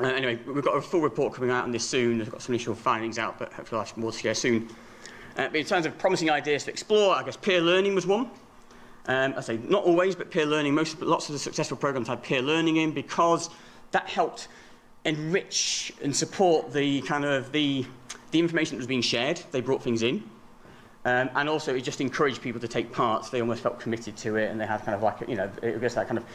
Anyway, we've got a full report coming out on this soon. We've got some initial findings out, but hopefully I'll have more to share soon. But in terms of promising ideas to explore, I guess peer learning was one. I say not always, but peer learning. Lots of the successful programs had peer learning in because that helped enrich and support the kind of the information that was being shared. They brought things in. And also it just encouraged people to take part. So they almost felt committed to it, and they had kind of like, you know, I guess that kind of,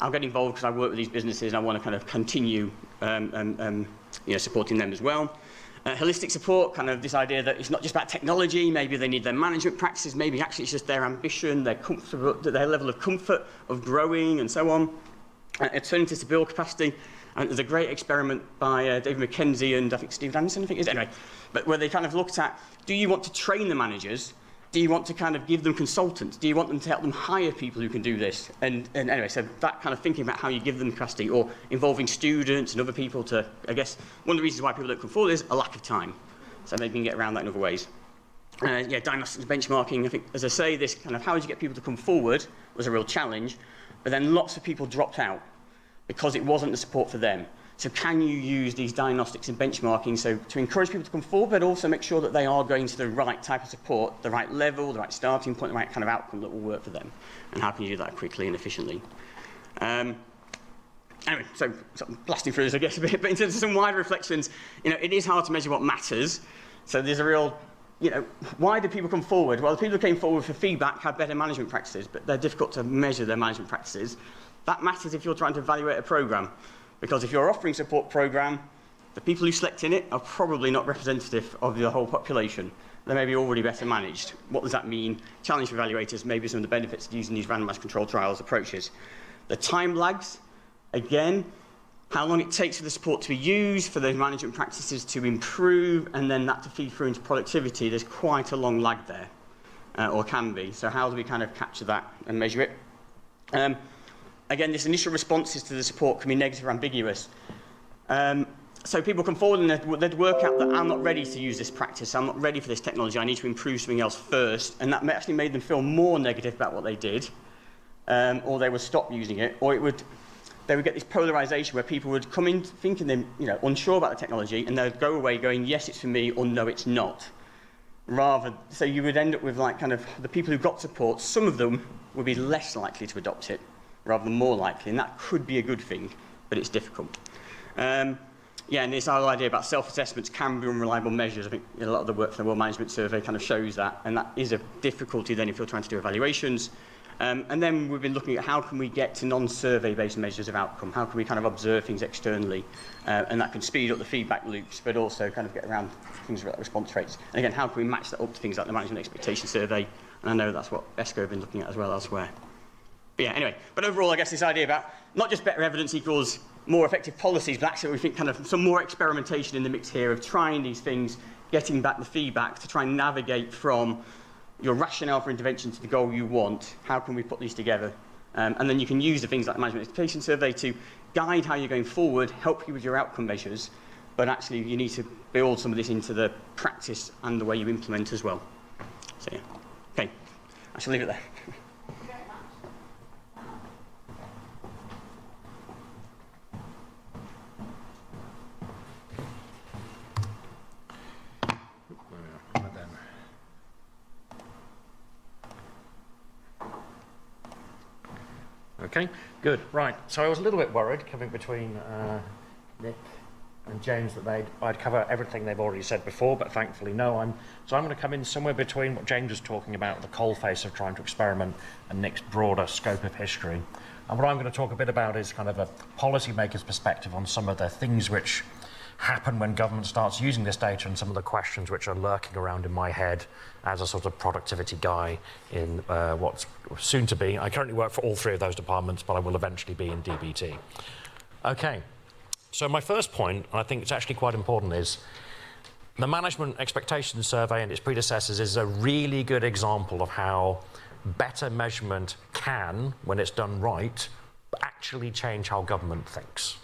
I'll get involved because I work with these businesses and I want to kind of continue you know, supporting them as well. Holistic support, kind of this idea that it's not just about technology, maybe they need their management practices, maybe actually it's just their ambition, their level of comfort of growing and so on. Alternatives to build capacity. And there's a great experiment by David McKinsey and I think Steve Anderson, I think it is, anyway, but where they kind of looked at, do you want to train the managers? Do you want to kind of give them consultants? Do you want them to help them hire people who can do this? And anyway, so that kind of thinking about how you give them capacity, or involving students and other people to, I guess, one of the reasons why people don't come forward is a lack of time. So maybe you can get around that in other ways. Yeah, diagnostics benchmarking, I think, as I say, this kind of how did you get people to come forward was a real challenge, but then lots of people dropped out because it wasn't the support for them. So can you use these diagnostics and benchmarking so to encourage people to come forward, but also make sure that they are going to the right type of support, the right level, the right starting point, the right kind of outcome that will work for them? And how can you do that quickly and efficiently? Anyway, so sort of blasting through this, I guess, a bit, but in terms of some wider reflections, you know, it is hard to measure what matters. So there's a real, you know, why do people come forward? Well, the people who came forward for feedback had better management practices, but they're difficult to measure their management practices. That matters if you're trying to evaluate a program. Because if you're offering a support program, the people who select in it are probably not representative of the whole population. They may be already better managed. What does that mean? Challenge for evaluators, maybe some of the benefits of using these randomized controlled trials approaches. The time lags, again, how long it takes for the support to be used, for those management practices to improve, and then that to feed through into productivity. There's quite a long lag there, or can be. So how do we kind of capture that and measure it? Again, this initial responses to the support can be negative or ambiguous. So people come forward and they'd work out that I'm not ready to use this practice, I'm not ready for this technology, I need to improve something else first, and that actually made them feel more negative about what they did, or they would stop using it, or they would get this polarization where people would come in thinking they're, you know, unsure about the technology, and they'd go away going, yes, it's for me, or no, it's not. So you would end up with like kind of the people who got support, some of them would be less likely to adopt it, rather than more likely, and that could be a good thing, but it's difficult. Yeah, and this whole idea about self-assessments can be unreliable measures. I think a lot of the work from the World Management Survey kind of shows that, and that is a difficulty then if you're trying to do evaluations. And then we've been looking at how can we get to non-survey based measures of outcome, how can we kind of observe things externally, and that can speed up the feedback loops, but also kind of get around things like response rates. And again, how can we match that up to things like the Management Expectation Survey, and I know that's what ESCO have been looking at as well elsewhere. But yeah, anyway, but overall, I guess this idea about not just better evidence equals more effective policies, but actually we think kind of some more experimentation in the mix here of trying these things, getting back the feedback to try and navigate from your rationale for intervention to the goal you want. How can we put these together? And then you can use the things like the Management Expectation Survey to guide how you're going forward, help you with your outcome measures, but actually you need to build some of this into the practice and the way you implement as well. So yeah, okay, I shall leave it there. Okay, good, right. So I was a little bit worried coming between Nick and James that I'd cover everything they've already said before, but thankfully no. So I'm going to come in somewhere between what James was talking about, the coalface of trying to experiment, and Nick's broader scope of history. And what I'm going to talk a bit about is kind of a policymaker's perspective on some of the things which happen when government starts using this data, and some of the questions which are lurking around in my head as a sort of productivity guy in what's soon to be. I currently work for all three of those departments, but I will eventually be in DBT. Okay, So my first point, and I think it's actually quite important, is the Management Expectations Survey and its predecessors is a really good example of how better measurement can, when it's done right, actually change how government thinks.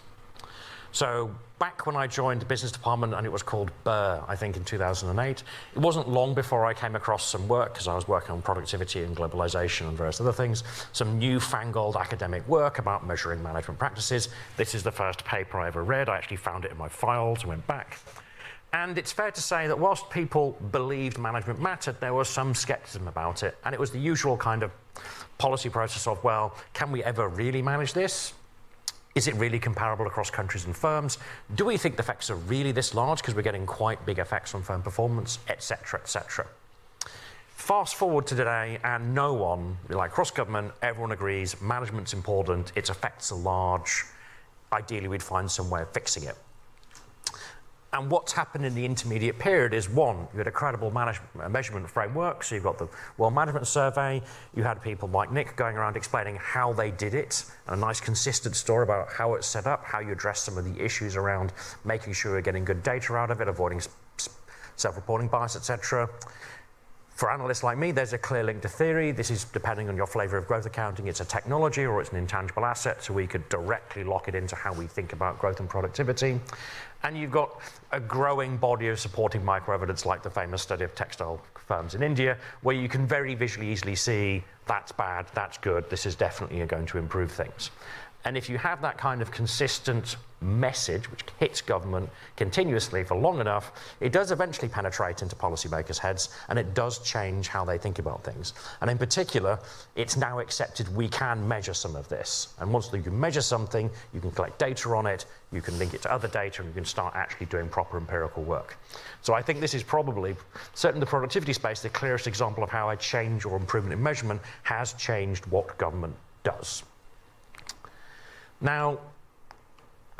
So back when I joined the business department, and it was called BER, I think in 2008, it wasn't long before I came across some work, because I was working on productivity and globalization and various other things, some newfangled academic work about measuring management practices. This is the first paper I ever read. I actually found it in my files and went back. And it's fair to say that whilst people believed management mattered, there was some skepticism about it. And it was the usual kind of policy process of, well, can we ever really manage this? Is it really comparable across countries and firms? Do we think the effects are really this large because we're getting quite big effects on firm performance, et cetera, et cetera. Fast forward to today, and no one, like cross government, everyone agrees management's important, its effects are large. Ideally, we'd find some way of fixing it. And what's happened in the intermediate period is, one, you had a credible measurement framework, so you've got the World Management Survey, you had people like Nick going around explaining how they did it, and a nice consistent story about how it's set up, how you address some of the issues around making sure you're getting good data out of it, avoiding self-reporting bias, etc. For analysts like me, there's a clear link to theory. This is depending on your flavor of growth accounting. It's a technology or it's an intangible asset, so we could directly lock it into how we think about growth and productivity. And you've got a growing body of supporting microevidence, like the famous study of textile firms in India, where you can very visually easily see that's bad, that's good, this is definitely going to improve things. And if you have that kind of consistent message, which hits government continuously for long enough, it does eventually penetrate into policymakers' heads, and it does change how they think about things. And in particular, it's now accepted we can measure some of this. And once you can measure something, you can collect data on it, you can link it to other data, and you can start actually doing proper empirical work. So I think this is probably, certainly in the productivity space, the clearest example of how a change or improvement in measurement has changed what government does. Now,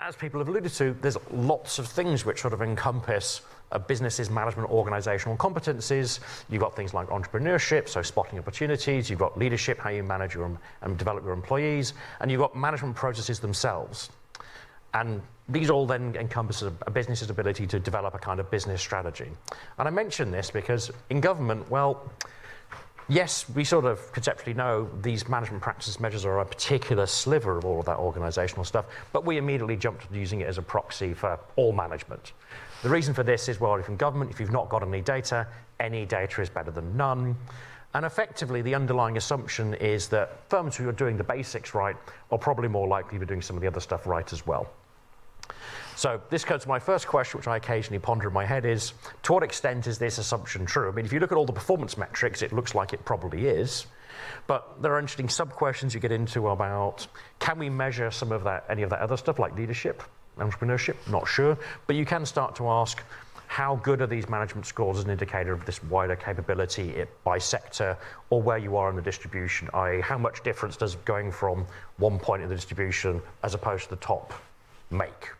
as people have alluded to, there's lots of things which sort of encompass a business's management organizational competencies. You've got things like entrepreneurship, so spotting opportunities. You've got leadership, how you manage and develop your employees. And you've got management processes themselves. And these all then encompass a business's ability to develop a kind of business strategy. And I mention this because in government, well, yes, we sort of conceptually know these management practice measures are a particular sliver of all of that organizational stuff, but we immediately jumped to using it as a proxy for all management. The reason for this is, well, if in government, if you've not got any data is better than none. And effectively, the underlying assumption is that firms who are doing the basics right are probably more likely to be doing some of the other stuff right as well. So this goes to my first question, which I occasionally ponder in my head, is to what extent is this assumption true? I mean, if you look at all the performance metrics, it looks like it probably is. But there are interesting sub-questions you get into about, can we measure some of that, any of that other stuff like leadership, entrepreneurship? Not sure. But you can start to ask, how good are these management scores as an indicator of this wider capability by sector or where you are in the distribution, i.e. how much difference does going from one point in the distribution as opposed to the top make?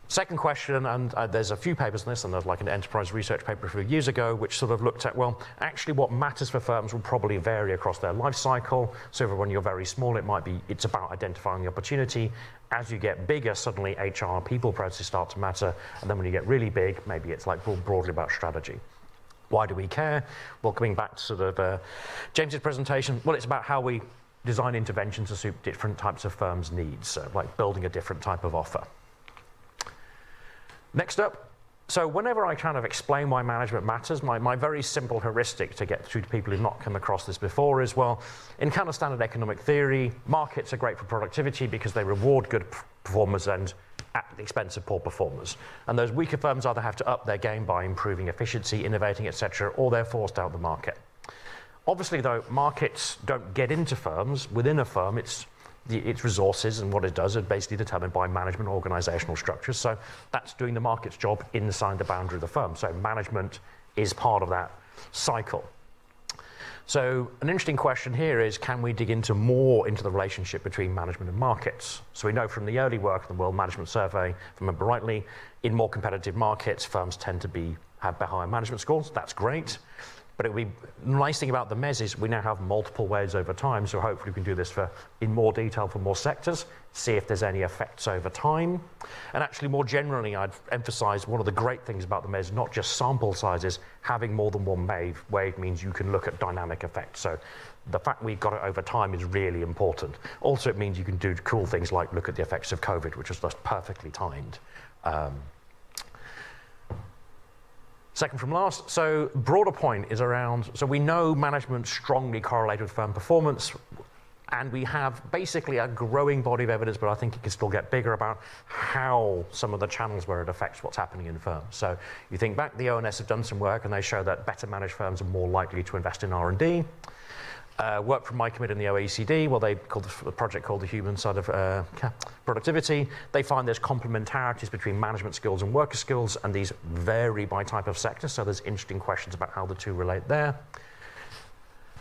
Second question, and there's a few papers on this, and there's like an enterprise research paper a few years ago, which sort of looked at, well, actually what matters for firms will probably vary across their life cycle. So when you're very small, it's about identifying the opportunity. As you get bigger, suddenly HR, people processes start to matter. And then when you get really big, maybe it's like broadly about strategy. Why do we care? Well, coming back to sort of James's presentation, well, it's about how we design interventions to suit different types of firms' needs, like building a different type of offer. Next up, so whenever I kind of explain why management matters, my very simple heuristic to get through to people who've not come across this before is, well, in kind of standard economic theory, markets are great for productivity because they reward good performers and at the expense of poor performers. And those weaker firms either have to up their game by improving efficiency, innovating, etc., or they're forced out of the market. Obviously, though, markets don't get into firms. Within a firm, its resources and what it does are basically determined by management organizational structures. So that's doing the market's job inside the boundary of the firm. So management is part of that cycle. So an interesting question here is, can we dig into more into the relationship between management and markets? So we know from the early work of the World Management Survey, if I remember rightly, in more competitive markets, firms tend to have higher management scores. That's great. But it would be the nice thing about the MES is we now have multiple ways over time, so hopefully we can do this in more detail for more sectors, see if there's any effects over time. And actually more generally, I'd emphasize one of the great things about the MES, not just sample sizes, having more than one wave means you can look at dynamic effects. So the fact we've got it over time is really important. Also, it means you can do cool things like look at the effects of COVID, which is just perfectly timed. Second from last, so broader point is around, so we know management strongly correlated with firm performance, and we have basically a growing body of evidence, but I think it can still get bigger about how some of the channels where it affects what's happening in firms. So you think back, the ONS have done some work and they show that better managed firms are more likely to invest in R&D. Work from my committee in the OECD, well, they called the project called the Human Side of Productivity. They find there's complementarities between management skills and worker skills, and these vary by type of sector, so there's interesting questions about how the two relate there.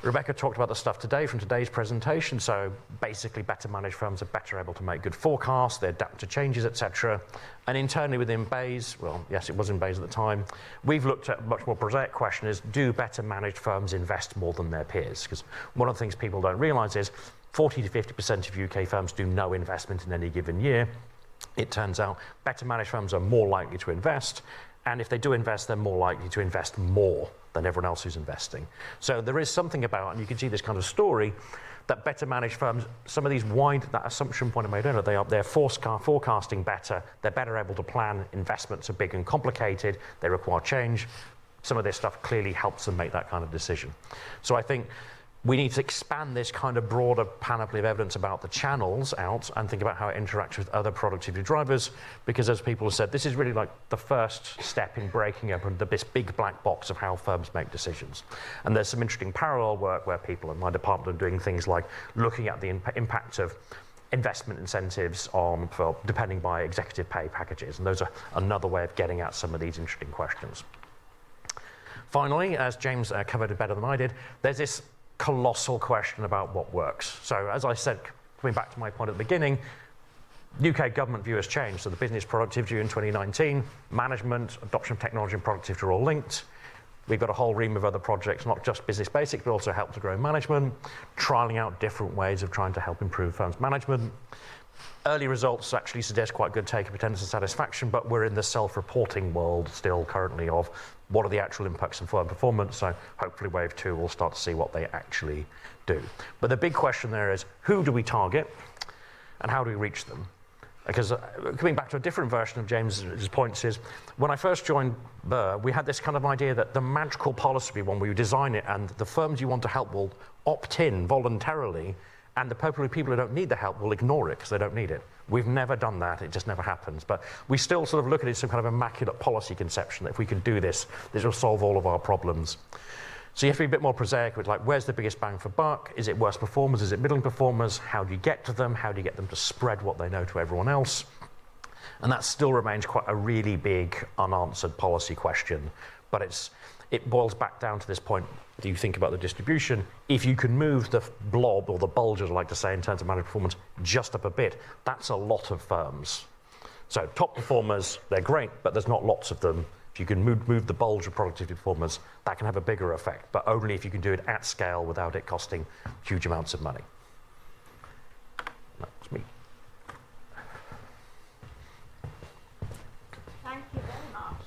Rebecca talked about the stuff today from today's presentation, so basically better managed firms are better able to make good forecasts, they adapt to changes, etc. And internally within Bayes, well, yes, it was in Bayes at the time, we've looked at a much more prosaic question is, do better managed firms invest more than their peers? Because one of the things people don't realise is 40 to 50% of UK firms do no investment in any given year. It turns out better managed firms are more likely to invest, and if they do invest, they're more likely to invest more than everyone else who's investing. So there is something about, and you can see this kind of story, that better managed firms, some of these that assumption point I made earlier, they're forecasting better, they're better able to plan, investments are big and complicated, they require change. Some of this stuff clearly helps them make that kind of decision. So I think we need to expand this kind of broader panoply of evidence about the channels out and think about how it interacts with other productivity drivers, because as people have said, this is really like the first step in breaking up this big black box of how firms make decisions. And there's some interesting parallel work where people in my department are doing things like looking at the impact of investment incentives depending by executive pay packages, and those are another way of getting at some of these interesting questions. Finally, as James covered it better than I did, there's this colossal question about what works. So as I said, coming back to my point at the beginning, UK government view has changed. So the business productivity in 2019, management, adoption of technology and productivity are all linked. We've got a whole ream of other projects, not just business basics, but also help to grow management, trialing out different ways of trying to help improve firms' management. Early results actually suggest quite good take-up attendance and satisfaction, but we're in the self-reporting world still currently of what are the actual impacts of firm performance. So hopefully wave 2 will start to see what they actually do. But the big question there is, who do we target and how do we reach them? Because coming back to a different version of James's points is, when I first joined Burr, we had this kind of idea that the magical policy when we design it and the firms you want to help will opt in voluntarily, and the people who don't need the help will ignore it because they don't need it. We've never done that, it just never happens. But we still sort of look at it as some kind of immaculate policy conception that if we can do this will solve all of our problems. So you have to be a bit more prosaic with like, where's the biggest bang for buck? Is it worst performers? Is it middling performers? How do you get to them? How do you get them to spread what they know to everyone else? And that still remains quite a really big unanswered policy question. But it boils back down to this point. Do you think about the distribution? If you can move the blob, or the bulge, as I like to say, in terms of management performance, just up a bit, that's a lot of firms. So top performers, they're great, but there's not lots of them. If you can move the bulge of productivity performers, that can have a bigger effect, but only if you can do it at scale without it costing huge amounts of money. That's me. Thank you very much.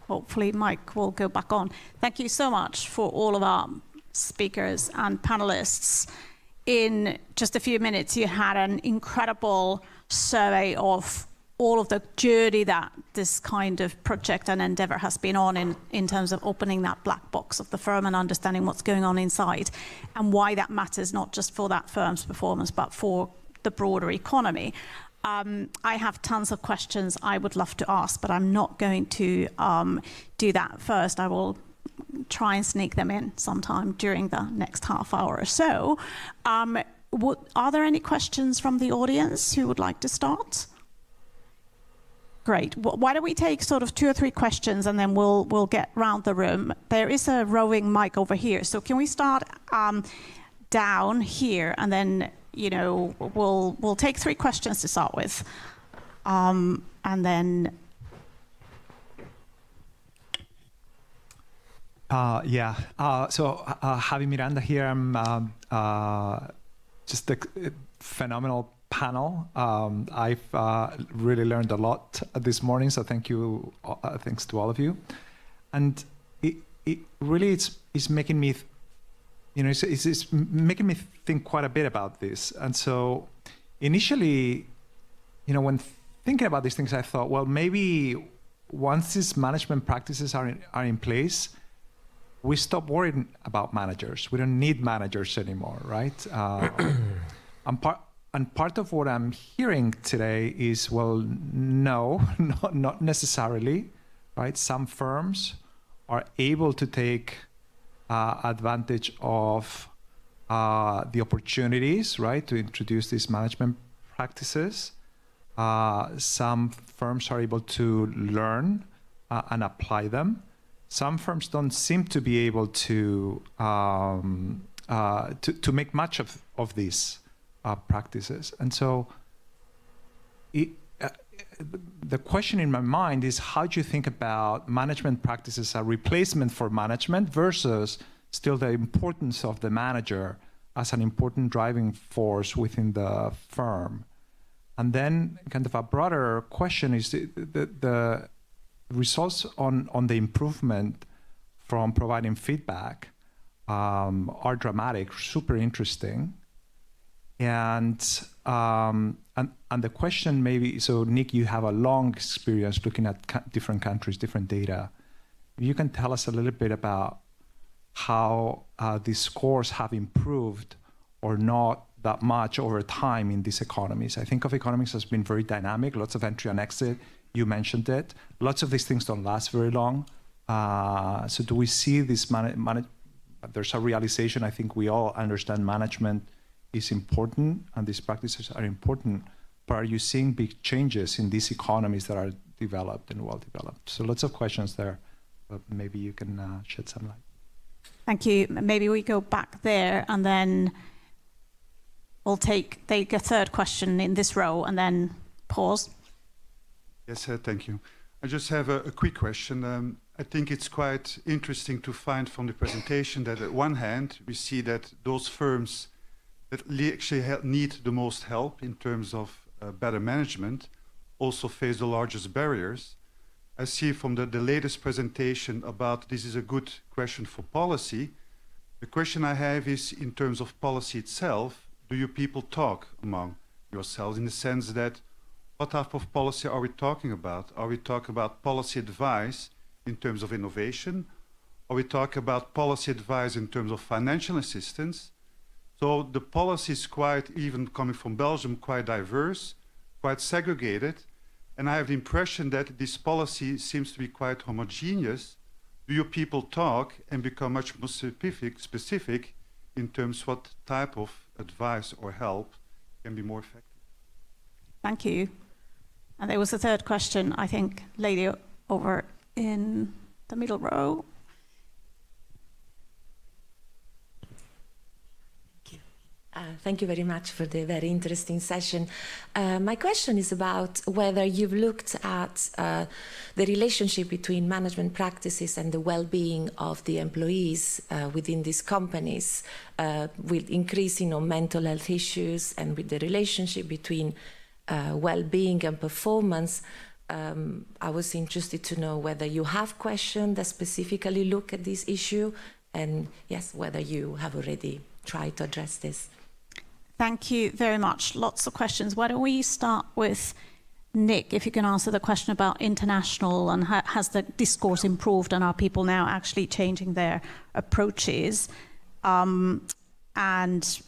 Hopefully Mike will go back on. Thank you so much for all of our speakers and panelists. In just a few minutes, you had an incredible survey of all of the journey that this kind of project and endeavor has been on in terms of opening that black box of the firm and understanding what's going on inside and why that matters, not just for that firm's performance, but for the broader economy. I have tons of questions I would love to ask, but I'm not going to do that first. I will try and sneak them in sometime during the next half hour or so. Are there any questions from the audience who would like to start? Great. Why don't we take sort of 2 or 3 questions and then we'll get round the room. There is a roving mic over here. So can we start down here and then, you know, we'll take 3 questions to start with. And then Javi Miranda here. I'm just a phenomenal panel. I've really learned a lot this morning, so thanks to all of you. And it really is making me, it's making me think quite a bit about this. And so initially, when thinking about these things, I thought, well, maybe once these management practices are in place, we stop worrying about managers. We don't need managers anymore, right? And part of what I'm hearing today is, well, no, not necessarily, right? Some firms are able to take advantage of the opportunities, right, to introduce these management practices. Some firms are able to learn and apply them. Some firms don't seem to be able to make much of these practices. And so the question in my mind is, how do you think about management practices as a replacement for management versus still the importance of the manager as an important driving force within the firm? And then kind of a broader question is the results on the improvement from providing feedback are dramatic, super interesting. And the question maybe, so Nick, you have a long experience looking at different countries, different data. You can tell us a little bit about how these scores have improved or not that much over time in these economies. I think of economies as being very dynamic, lots of entry and exit. You mentioned it. Lots of these things don't last very long. So do we see this there's a realization, I think we all understand management is important and these practices are important, but are you seeing big changes in these economies that are developed and well developed? So lots of questions there, but maybe you can shed some light. Thank you. Maybe we go back there and then we'll take a third question in this row and then pause. Yes, thank you. I just have a quick question. I think it's quite interesting to find from the presentation that at one hand, we see that those firms that actually need the most help in terms of better management also face the largest barriers. I see from the latest presentation about this is a good question for policy. The question I have is in terms of policy itself, do you people talk among yourselves in the sense that what type of policy are we talking about? Are we talking about policy advice in terms of innovation? Are we talking about policy advice in terms of financial assistance? So the policy is quite, even coming from Belgium, quite diverse, quite segregated. And I have the impression that this policy seems to be quite homogeneous. Do you people talk and become much more specific in terms of what type of advice or help can be more effective? Thank you. And there was a third question, I think, lady over in the middle row. Thank you very much for the very interesting session. My question is about whether you've looked at the relationship between management practices and the well-being of the employees within these companies, with increasing of mental health issues and with the relationship between well-being and performance. I was interested to know whether you have questions that specifically look at this issue, and yes, whether you have already tried to address this. Thank you very much. Lots of questions. Why don't we start with Nick, if you can answer the question about international and has the discourse improved and are people now actually changing their approaches? And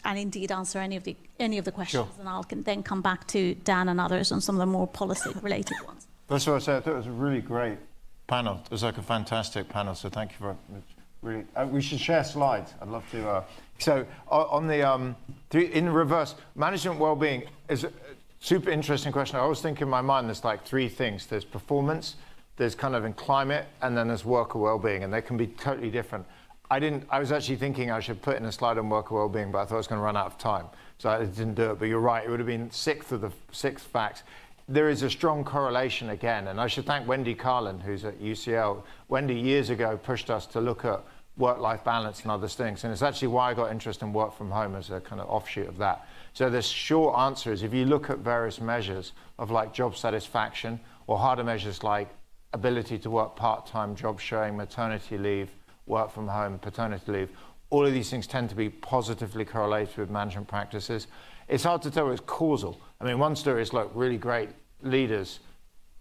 indeed answer any of the questions. Sure. And I can then come back to Dan and others on some of the more policy-related ones. First of all, I thought it was a really great panel. It was like a fantastic panel, so thank you very much. Really, we should share slides. I'd love to. So on the in reverse, management well-being is a super interesting question. I always think in my mind there's like three things. There's performance, there's kind of in climate, and then there's worker well-being, and they can be totally different. I was actually thinking I should put in a slide on worker well-being, but I thought I was going to run out of time, so I didn't do it. But you're right, it would have been sixth of the 6 facts. there is a strong correlation again, and I should thank Wendy Carlin, who's at UCL. Wendy years ago pushed us to look at work-life balance and other things, and it's actually why I got interested in work from home as a kind of offshoot of that. So the short answer is, if you look at various measures of like job satisfaction, or harder measures like ability to work part-time, job showing, maternity leave, work from home, paternity leave, all of these things tend to be positively correlated with management practices. It's hard to tell it's causal. I mean, one story is, look, really great leaders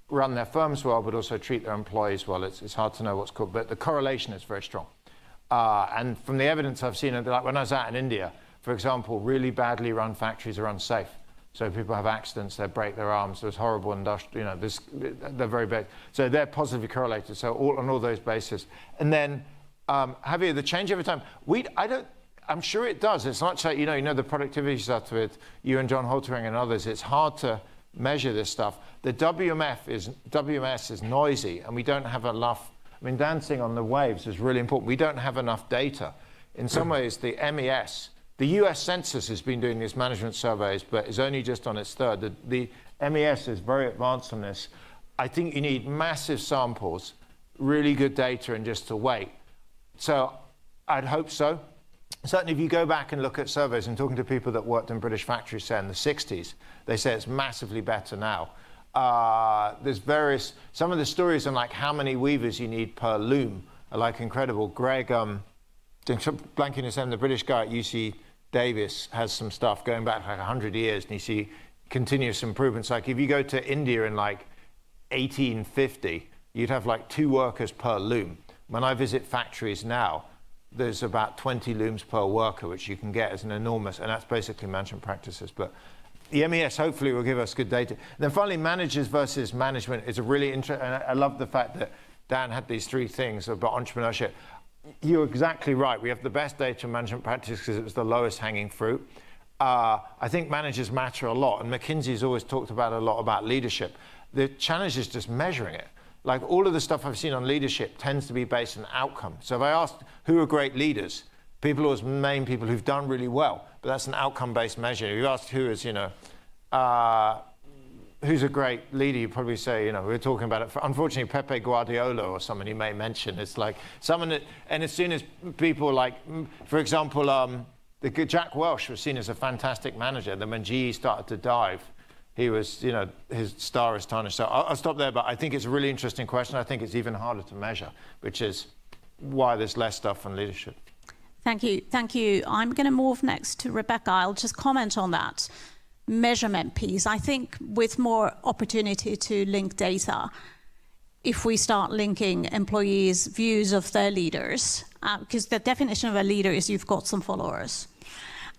run their firms well, but also treat their employees well. It's hard to know what's called, but the correlation is very strong. And from the evidence I've seen, like when I was out in India, for example, really badly run factories are unsafe. So people have accidents, they break their arms, there's horrible industrial, they're very bad. So they're positively correlated, so on all those bases. And then, Javier, the change over time, I'm sure it does. It's not like, the productivity stuff with you and John Holtering and others, it's hard to measure this stuff. The WMS is noisy, and we don't have enough. I mean, dancing on the waves is really important. We don't have enough data. In some ways, the MES, the US Census has been doing these management surveys, but is only just on its third. The MES is very advanced on this. I think you need massive samples, really good data, and just to wait. So I'd hope so. Certainly, if you go back and look at surveys and talking to people that worked in British factories, say in the 60s, they say it's massively better now. Some of the stories on like how many weavers you need per loom are like incredible. Greg, blanking his name, the British guy at UC Davis has some stuff going back like 100 years, and you see continuous improvements. Like if you go to India in like 1850, you'd have like 2 workers per loom. When I visit factories now, there's about 20 looms per worker, which you can get as an enormous, and that's basically management practices. But the MES hopefully will give us good data. And then finally, managers versus management is a really interesting, and I love the fact that Dan had these 3 things about entrepreneurship. You're exactly right. We have the best data in management practice because it was the lowest hanging fruit. I think managers matter a lot, and McKinsey's always talked about a lot about leadership. The challenge is just measuring it. Like all of the stuff I've seen on leadership tends to be based on outcome. So if I asked who are great leaders, people always name people who've done really well, but that's an outcome-based measure. If you asked who is, who's a great leader, you probably say, we're talking about it. Unfortunately, Pepe Guardiola or someone you may mention. It's like someone that, and as soon as people like, for example, Jack Welch was seen as a fantastic manager. Then when GE started to dive, he was, his star is tarnished. So I'll stop there, but I think it's a really interesting question. I think it's even harder to measure, which is why there's less stuff on leadership. Thank you. Thank you. I'm going to move next to Rebecca. I'll just comment on that measurement piece. I think with more opportunity to link data, if we start linking employees' views of their leaders, because the definition of a leader is you've got some followers.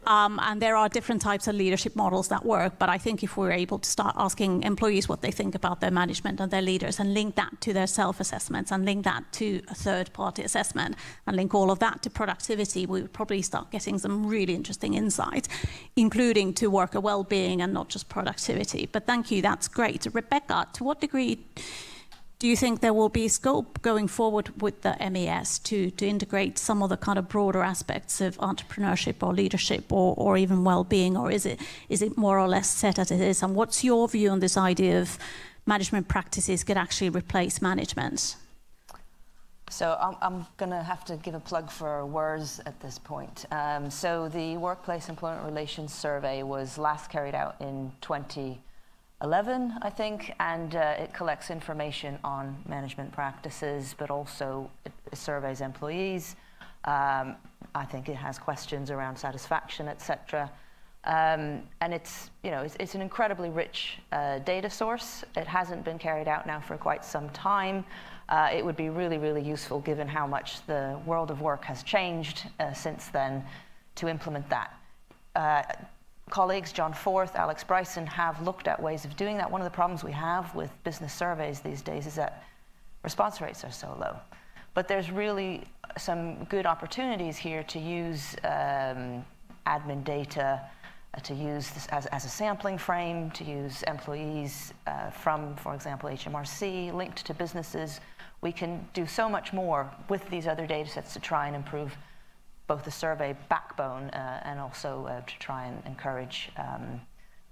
And there are different types of leadership models that work, but I think if we're able to start asking employees what they think about their management and their leaders and link that to their self-assessments and link that to a third-party assessment and link all of that to productivity, we would probably start getting some really interesting insights, including to worker well-being and not just productivity. But thank you, that's great. Rebecca, to what degree do you think there will be scope going forward with the MES to integrate some of the kind of broader aspects of entrepreneurship or leadership or even well-being, or is it more or less set as it is? And what's your view on this idea of management practices could actually replace management? So I'm going to have to give a plug for WERS at this point. So the Workplace Employment Relations Survey was last carried out in 2011, I think, and it collects information on management practices, but also it surveys employees. I think it has questions around satisfaction, etc. And it's an incredibly rich data source. It hasn't been carried out now for quite some time. It would be really, really useful, given how much the world of work has changed since then, to implement that. Colleagues John Forth, Alex Bryson have looked at ways of doing that. One of the problems we have with business surveys these days is that response rates are so low. But there's really some good opportunities here to use admin data, to use this as a sampling frame, to use employees from, for example, HMRC, linked to businesses. We can do so much more with these other data sets to try and improve both the survey backbone and also to try and encourage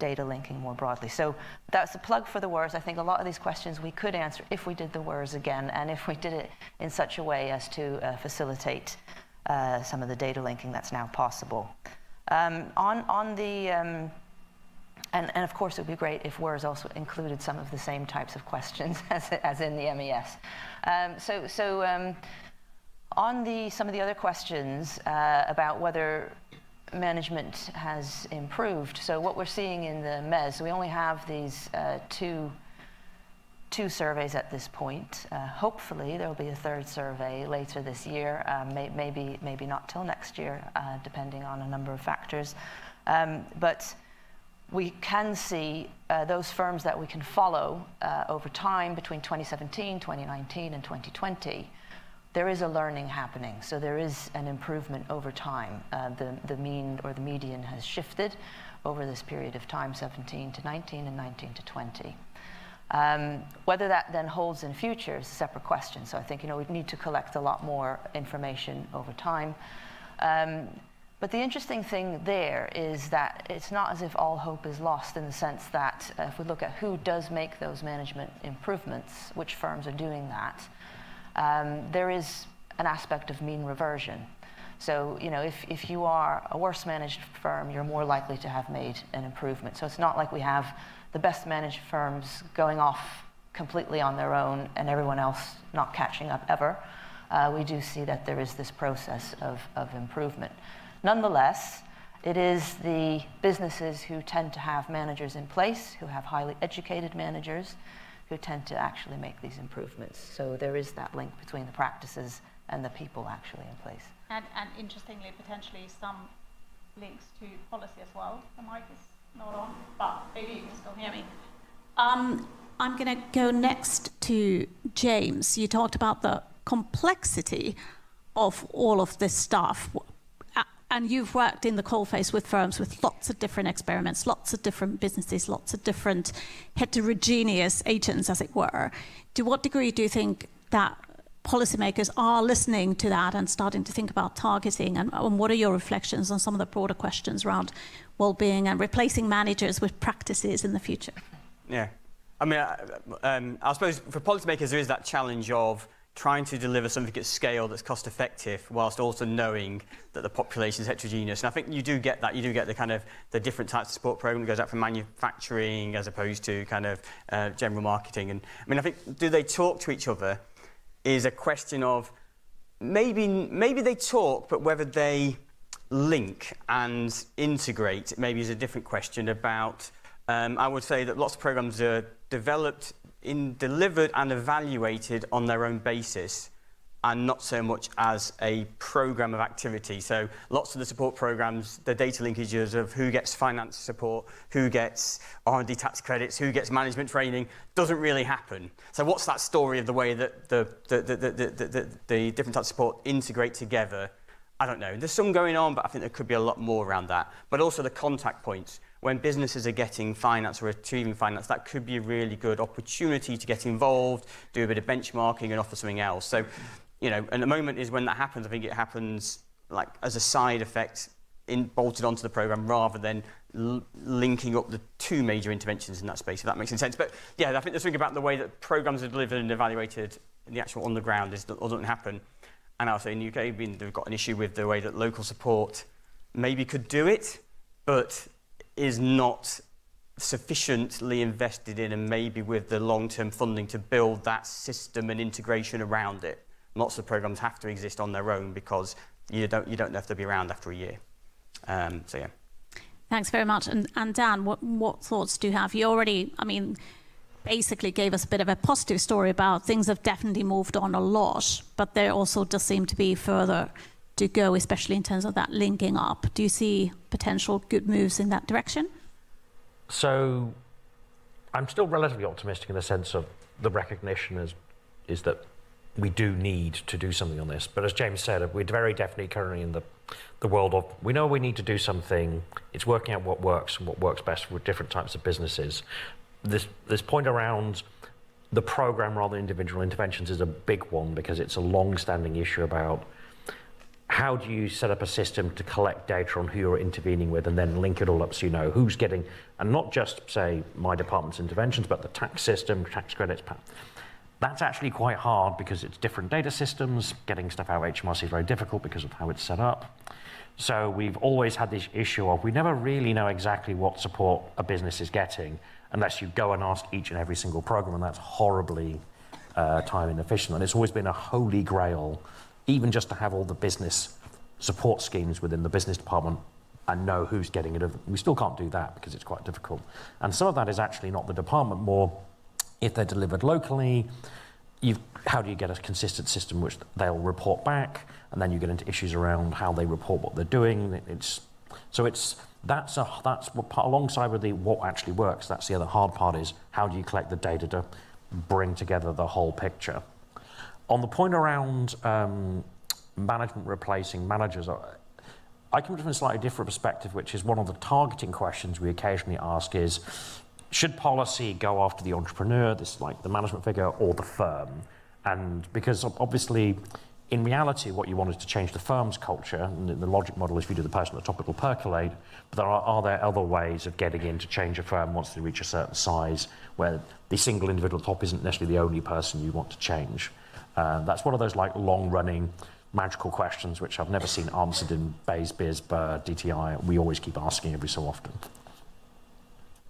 data linking more broadly. So that's a plug for the WERS. I think a lot of these questions we could answer if we did the WERS again, and if we did it in such a way as to facilitate some of the data linking that's now possible. And of course, it would be great if WERS also included some of the same types of questions as in the MES. On some of the other questions about whether management has improved. So what we're seeing in the MES, we only have these two surveys at this point. Hopefully there will be a third survey later this year, maybe not till next year, depending on a number of factors. But we can see those firms that we can follow over time between 2017, 2019, and 2020. There is a learning happening, so there is an improvement over time. The mean or the median has shifted over this period of time, 17 to 19 and 19 to 20. Whether that then holds in future is a separate question. So I think we need to collect a lot more information over time. But the interesting thing there is that it's not as if all hope is lost, in the sense that if we look at who does make those management improvements, which firms are doing that, there is an aspect of mean reversion. So, if you are a worse managed firm, you're more likely to have made an improvement. So it's not like we have the best managed firms going off completely on their own and everyone else not catching up ever. We do see that there is this process of improvement. Nonetheless, it is the businesses who tend to have managers in place, who have highly educated managers, who tend to actually make these improvements. So there is that link between the practices and the people actually in place. And interestingly, potentially some links to policy as well. The mic is not on, but maybe you can still hear me. I'm going to go next to James. You talked about the complexity of all of this stuff. And you've worked in the coalface with firms with lots of different experiments, lots of different businesses, lots of different heterogeneous agents, as it were. To what degree do you think that policymakers are listening to that and starting to think about targeting? And what are your reflections on some of the broader questions around well-being and replacing managers with practices in the future? Yeah. I mean, I suppose for policymakers, there is that challenge of trying to deliver something at scale that's cost effective whilst also knowing that the population is heterogeneous. And I think you do get that. You do get the kind of the different types of support program that goes out from manufacturing as opposed to kind of general marketing. And I mean, I think, do they talk to each other is a question of maybe they talk, but whether they link and integrate maybe is a different question about, I would say that lots of programs are developed, delivered and evaluated on their own basis and not so much as a program of activity. So lots of the support programs, the data linkages of who gets finance support, who gets R&D tax credits, who gets management training, doesn't really happen. So what's that story of the way that the different types of support integrate together? I don't know. There's some going on, but I think there could be a lot more around that. But also the contact points. When businesses are getting finance or achieving finance, that could be a really good opportunity to get involved, do a bit of benchmarking and offer something else. So, and the moment is when that happens. I think it happens like as a side effect bolted onto the program rather than linking up the two major interventions in that space, if that makes any sense. But yeah, I think there's something about the way that programs are delivered and evaluated in the actual on the ground doesn't happen. And I'll say in the UK, they've got an issue with the way that local support maybe could do it, but is not sufficiently invested in, and maybe with the long-term funding to build that system and integration around it. Lots of programs have to exist on their own because you don't know if they'll be around after a year. So yeah. Thanks very much. And Dan, what thoughts do you have? You already, basically gave us a bit of a positive story about things have definitely moved on a lot, but there also does seem to be further to go, especially in terms of that linking up. Do you see potential good moves in that direction? So I'm still relatively optimistic in the sense of the recognition is that we do need to do something on this. But as James said, we're very definitely currently in the world of, we know we need to do something, it's working out what works and what works best for different types of businesses. This point around the program rather than individual interventions is a big one because it's a long-standing issue about how do you set up a system to collect data on who you're intervening with and then link it all up so you know who's getting, and not just, say, my department's interventions, but the tax system, tax credits. That's actually quite hard because it's different data systems. Getting stuff out of HMRC is very difficult because of how it's set up. So we've always had this issue of we never really know exactly what support a business is getting unless you go and ask each and every single program, and that's horribly time inefficient. And it's always been a holy grail, even just to have all the business support schemes within the business department and know who's getting it. We still can't do that because it's quite difficult. And some of that is actually not the department, more if they're delivered locally, how do you get a consistent system which they'll report back, and then you get into issues around how they report what they're doing. That's alongside with what actually works. That's the other hard part, is how do you collect the data to bring together the whole picture. On the point around management replacing managers, I come from a slightly different perspective, which is one of the targeting questions we occasionally ask is, should policy go after the entrepreneur, this like the management figure, or the firm? And because obviously, in reality, what you want is to change the firm's culture, and the logic model is if you do the person at the top, it'll percolate, but are there other ways of getting in to change a firm once they reach a certain size, where the single individual at the top isn't necessarily the only person you want to change? That's one of those like long-running magical questions which I've never seen answered in Bayes, Biz, Burr, DTI. We always keep asking every so often.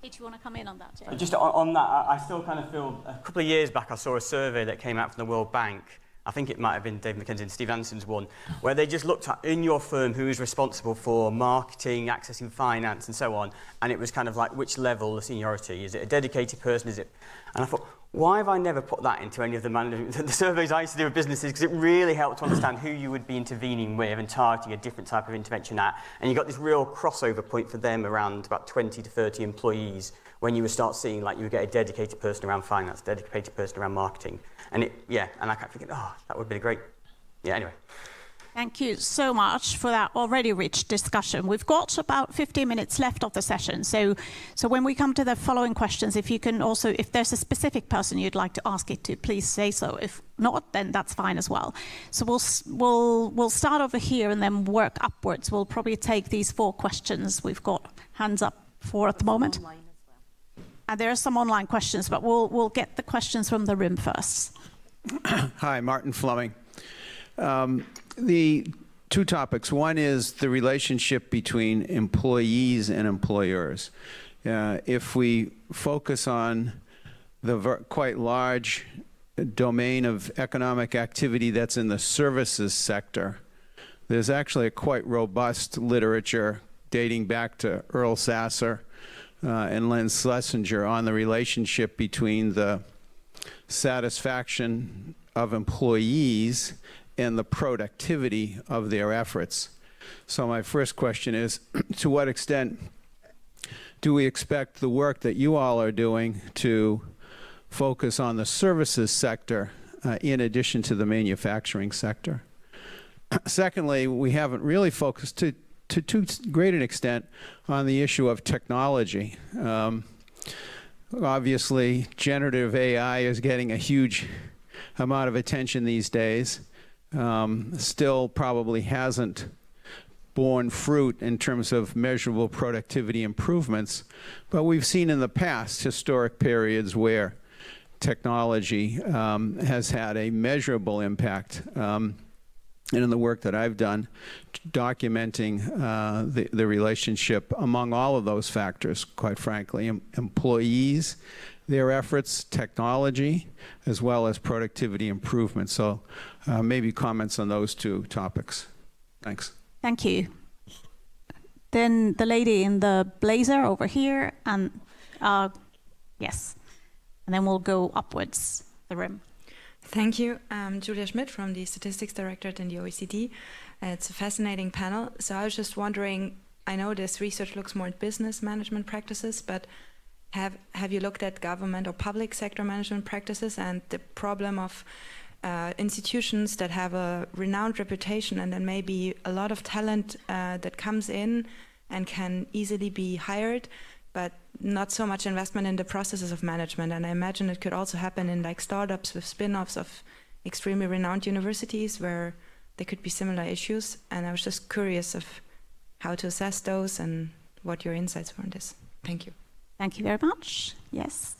Do you want to come in on that, Jay? Just on that, I still kind of feel, a couple of years back I saw a survey that came out from the World Bank. I think it might have been Dave McKinsey and Steve Anson's one, where they just looked at, in your firm, who is responsible for marketing, accessing finance, and so on, and it was kind of like, which level of seniority? Is it a dedicated person? Is it? And I thought, why have I never put that into any of the surveys I used to do with businesses? Because it really helped to understand who you would be intervening with and targeting a different type of intervention at. And you got this real crossover point for them around about 20 to 30 employees when you would start seeing, like, you would get a dedicated person around finance, dedicated person around marketing. And and I kept thinking, that would be great. Yeah, anyway. Thank you so much for that already rich discussion. We've got about 15 minutes left of the session. So when we come to the following questions, if you can also, if there's a specific person you'd like to ask it to, please say so. If not, then that's fine as well. So we'll start over here and then work upwards. We'll probably take these 4 questions we've got hands up for at the moment. And there are some online questions, but we'll get the questions from the room first. Hi, Martin Fleming. The 2 topics. One is the relationship between employees and employers. If we focus on the quite large domain of economic activity that's in the services sector, there's actually a quite robust literature dating back to Earl Sasser and Len Schlesinger on the relationship between the satisfaction of employees and the productivity of their efforts. So my first question is, to what extent do we expect the work that you all are doing to focus on the services sector in addition to the manufacturing sector? Secondly, we haven't really focused to too great an extent on the issue of technology. Obviously, generative AI is getting a huge amount of attention these days. Still probably hasn't borne fruit in terms of measurable productivity improvements, but we've seen in the past historic periods where technology has had a measurable impact. And in the work that I've done, documenting the relationship among all of those factors, quite frankly, employees, their efforts, technology, as well as productivity improvement. So maybe comments on those 2 topics. Thanks. Thank you. Then the lady in the blazer over here, and yes. And then we'll go upwards the room. Thank you. I'm Julia Schmidt from the Statistics Directorate in the OECD. It's a fascinating panel. So I was just wondering, I know this research looks more at business management practices, but have you looked at government or public sector management practices and the problem of institutions that have a renowned reputation and then maybe a lot of talent that comes in and can easily be hired, but not so much investment in the processes of management? And I imagine it could also happen in like startups with spin-offs of extremely renowned universities where there could be similar issues, and I was just curious of how to assess those and what your insights were on this. Thank you. Thank you very much. Yes.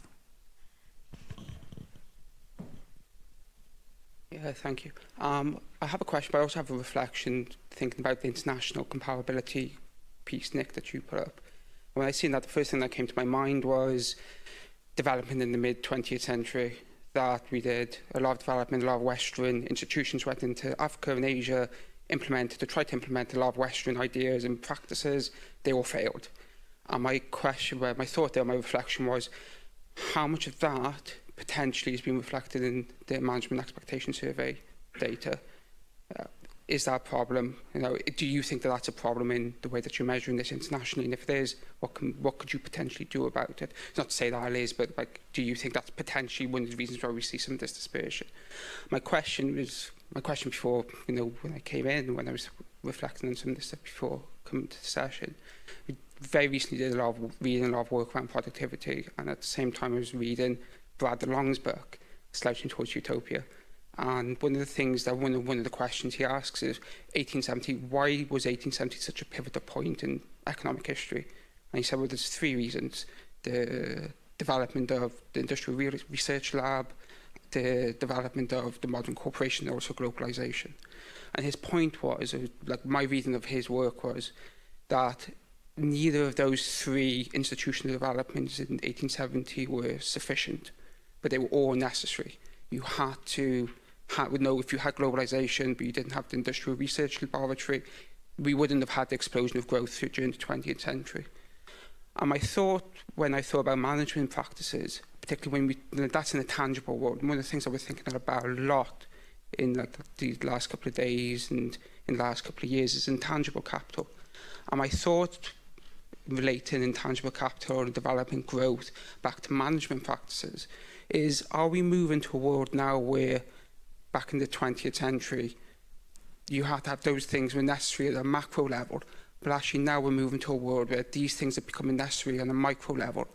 Yeah, thank you. I have a question, but I also have a reflection thinking about the international comparability piece, Nick, that you put up. When I seen that, the first thing that came to my mind was development in the mid-20th century, that we did a lot of development, a lot of Western institutions went into Africa and Asia, tried to implement a lot of Western ideas and practices. They all failed. And my thought there, my reflection was, how much of that potentially has been reflected in the management expectation survey data? Is that a problem? Do you think that that's a problem in the way that you're measuring this internationally? And if it is, what could you potentially do about it? It's not to say that it is, but do you think that's potentially one of the reasons why we see some of this dispersion? My question before, when I came in, when I was reflecting on some of this stuff before coming to the session, we very recently did reading a lot of work around productivity, and at the same time I was reading Brad DeLong's book, Slouching Towards Utopia. And one of the things that one of the questions he asks is 1870. Why was 1870 such a pivotal point in economic history? And he said, well, there's three reasons: the development of the Industrial Research Lab, the development of the modern corporation, and also globalization. And his point was, my reading of his work was that neither of those three institutional developments in 1870 were sufficient, but they were all necessary. You had to know if you had globalization, but you didn't have the Industrial Research Laboratory, we wouldn't have had the explosion of growth during the 20th century. And my thought, when I thought about management practices, particularly that's in a tangible world, one of the things I was thinking about a lot in the last couple of days and in the last couple of years is intangible capital. And my thought relating intangible capital and developing growth back to management practices is, are we moving to a world now where back in the 20th century you had to have those things were necessary at a macro level, but actually now we're moving to a world where these things are becoming necessary on a micro level,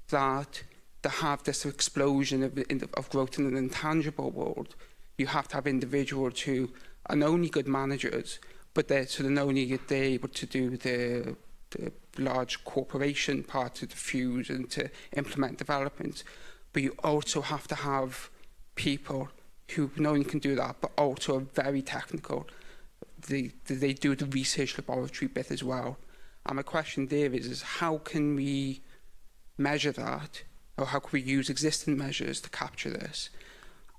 that to have this explosion of growth in an intangible world, you have to have individuals who are not only good managers, but they're not only able to do the large corporation part of the fuse and to implement development, but you also have to have people who not only can do that, but also are very technical. They do the research laboratory bit as well. And my question there is how can we measure that, or how can we use existing measures to capture this?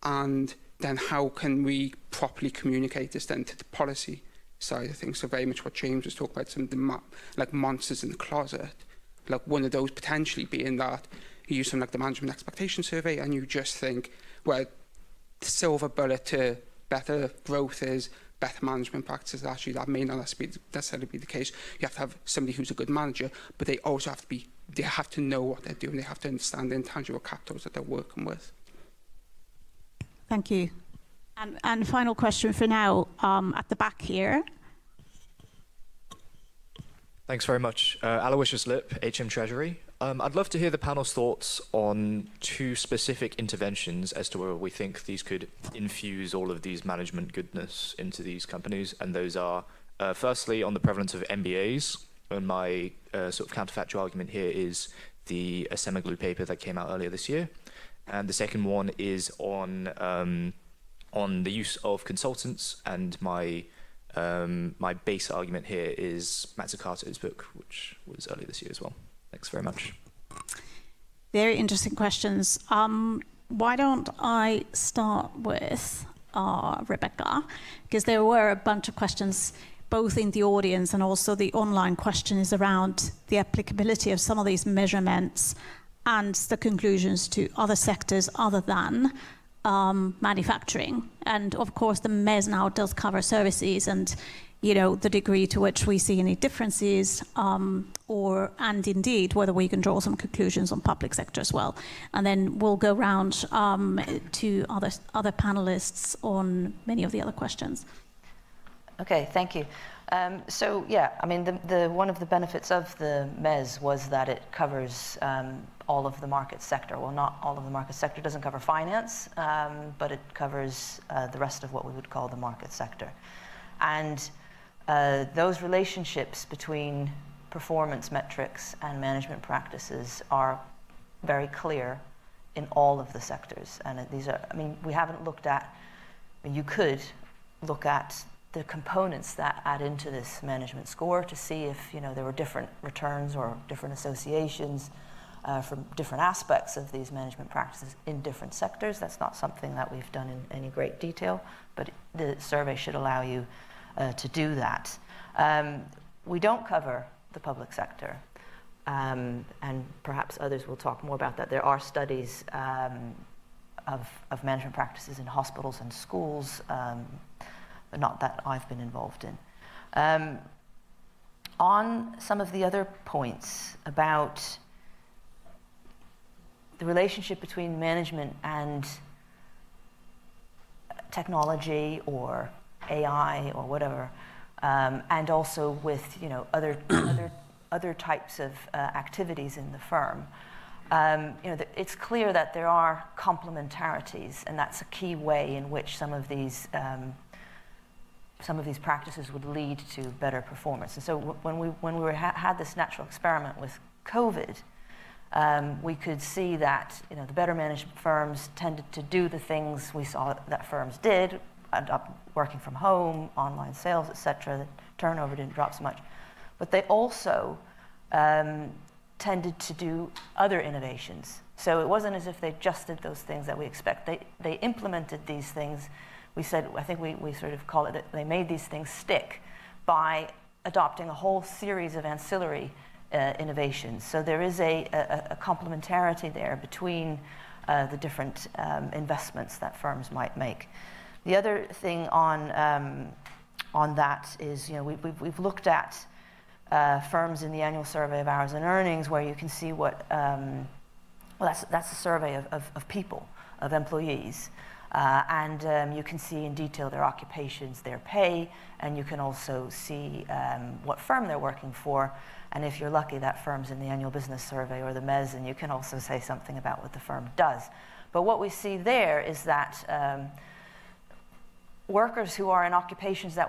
And then how can we properly communicate this then to the policy side of things? So very much what James was talking about, some of the monsters in the closet, one of those potentially being that you use something like the management expectation survey and you just think, well, the silver bullet to better growth is better management practices. Actually, that may not necessarily be the case. You have to have somebody who's a good manager, but they also have to know what they're doing. They have to understand the intangible capitals that they're working with. Thank you. And final question for now, at the back here. Thanks very much. Aloysius Lip, HM Treasury. I'd love to hear the panel's thoughts on two specific interventions as to where we think these could infuse all of these management goodness into these companies. And those are, firstly, on the prevalence of MBAs. And my sort of counterfactual argument here is the Semiglu paper that came out earlier this year. And the second one is on the use of consultants. And my base argument here is Matsukato's book, which was earlier this year as well. Thanks very much. Very interesting questions. Why don't I start with Rebecca? Because there were a bunch of questions both in the audience and also the online question is around the applicability of some of these measurements and the conclusions to other sectors other than manufacturing. And of course, the MES now does cover services and the degree to which we see any differences, and indeed whether we can draw some conclusions on public sector as well. And then we'll go round to other panelists on many of the other questions. Okay, thank you. So yeah, I mean, the one of the benefits of the MES was that it covers all of the market sector. Well, not all of the market sector, doesn't cover finance, but it covers the rest of what we would call the market sector. And those relationships between performance metrics and management practices are very clear in all of the sectors. And these are, I mean, we haven't looked at, you could look at the components that add into this management score to see if, you know, there were different returns or different associations from different aspects of these management practices in different sectors. That's not something that we've done in any great detail, but the survey should allow you to do that. We don't cover the public sector, and perhaps others will talk more about that. There are studies of management practices in hospitals and schools, but not that I've been involved in. On some of the other points about the relationship between management and technology or AI or whatever, and also with, you know, other types of activities in the firm, you know, it's clear that there are complementarities, and that's a key way in which some of these practices would lead to better performance. And so when we had this natural experiment with COVID, we could see that, you know, the better managed firms tended to do the things we saw that firms did, end up working from home, online sales, etc. The turnover didn't drop so much. But they also tended to do other innovations. So it wasn't as if they just did those things that we expect. They implemented these things. We said, I think we sort of call it, they made these things stick by adopting a whole series of ancillary innovations. So there is a complementarity there between the different investments that firms might make. The other thing on that is, you know, we've looked at firms in the annual survey of hours and earnings, where you can see what, well, that's a survey of people, of employees. And you can see in detail their occupations, their pay, and you can also see what firm they're working for. And if you're lucky, that firm's in the annual business survey or the MES, and you can also say something about what the firm does. But what we see there is that workers who are in occupations that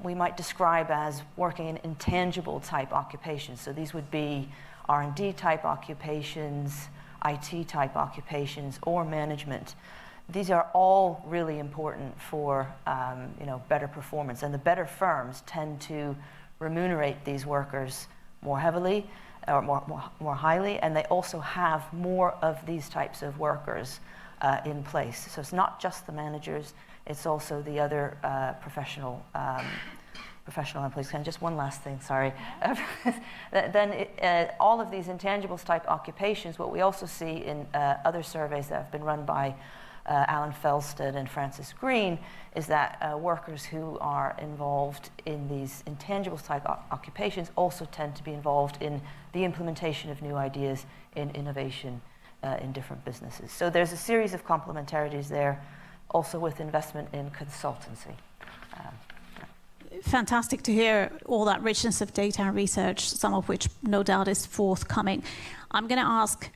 we might describe as working in intangible type occupations, so these would be R&D type occupations, IT type occupations, or management. These are all really important for you know, better performance, and the better firms tend to remunerate these workers more heavily or more highly, and they also have more of these types of workers in place. So it's not just the managers, it's also the other professional employees. And just one last thing, sorry. Then all of these intangibles type occupations, what we also see in other surveys that have been run by Alan Felsted and Francis Green, is that workers who are involved in these intangibles type occupations also tend to be involved in the implementation of new ideas in innovation in different businesses. So there's a series of complementarities there, also with investment in consultancy. Fantastic to hear all that richness of data and research, some of which no doubt is forthcoming. I'm going to ask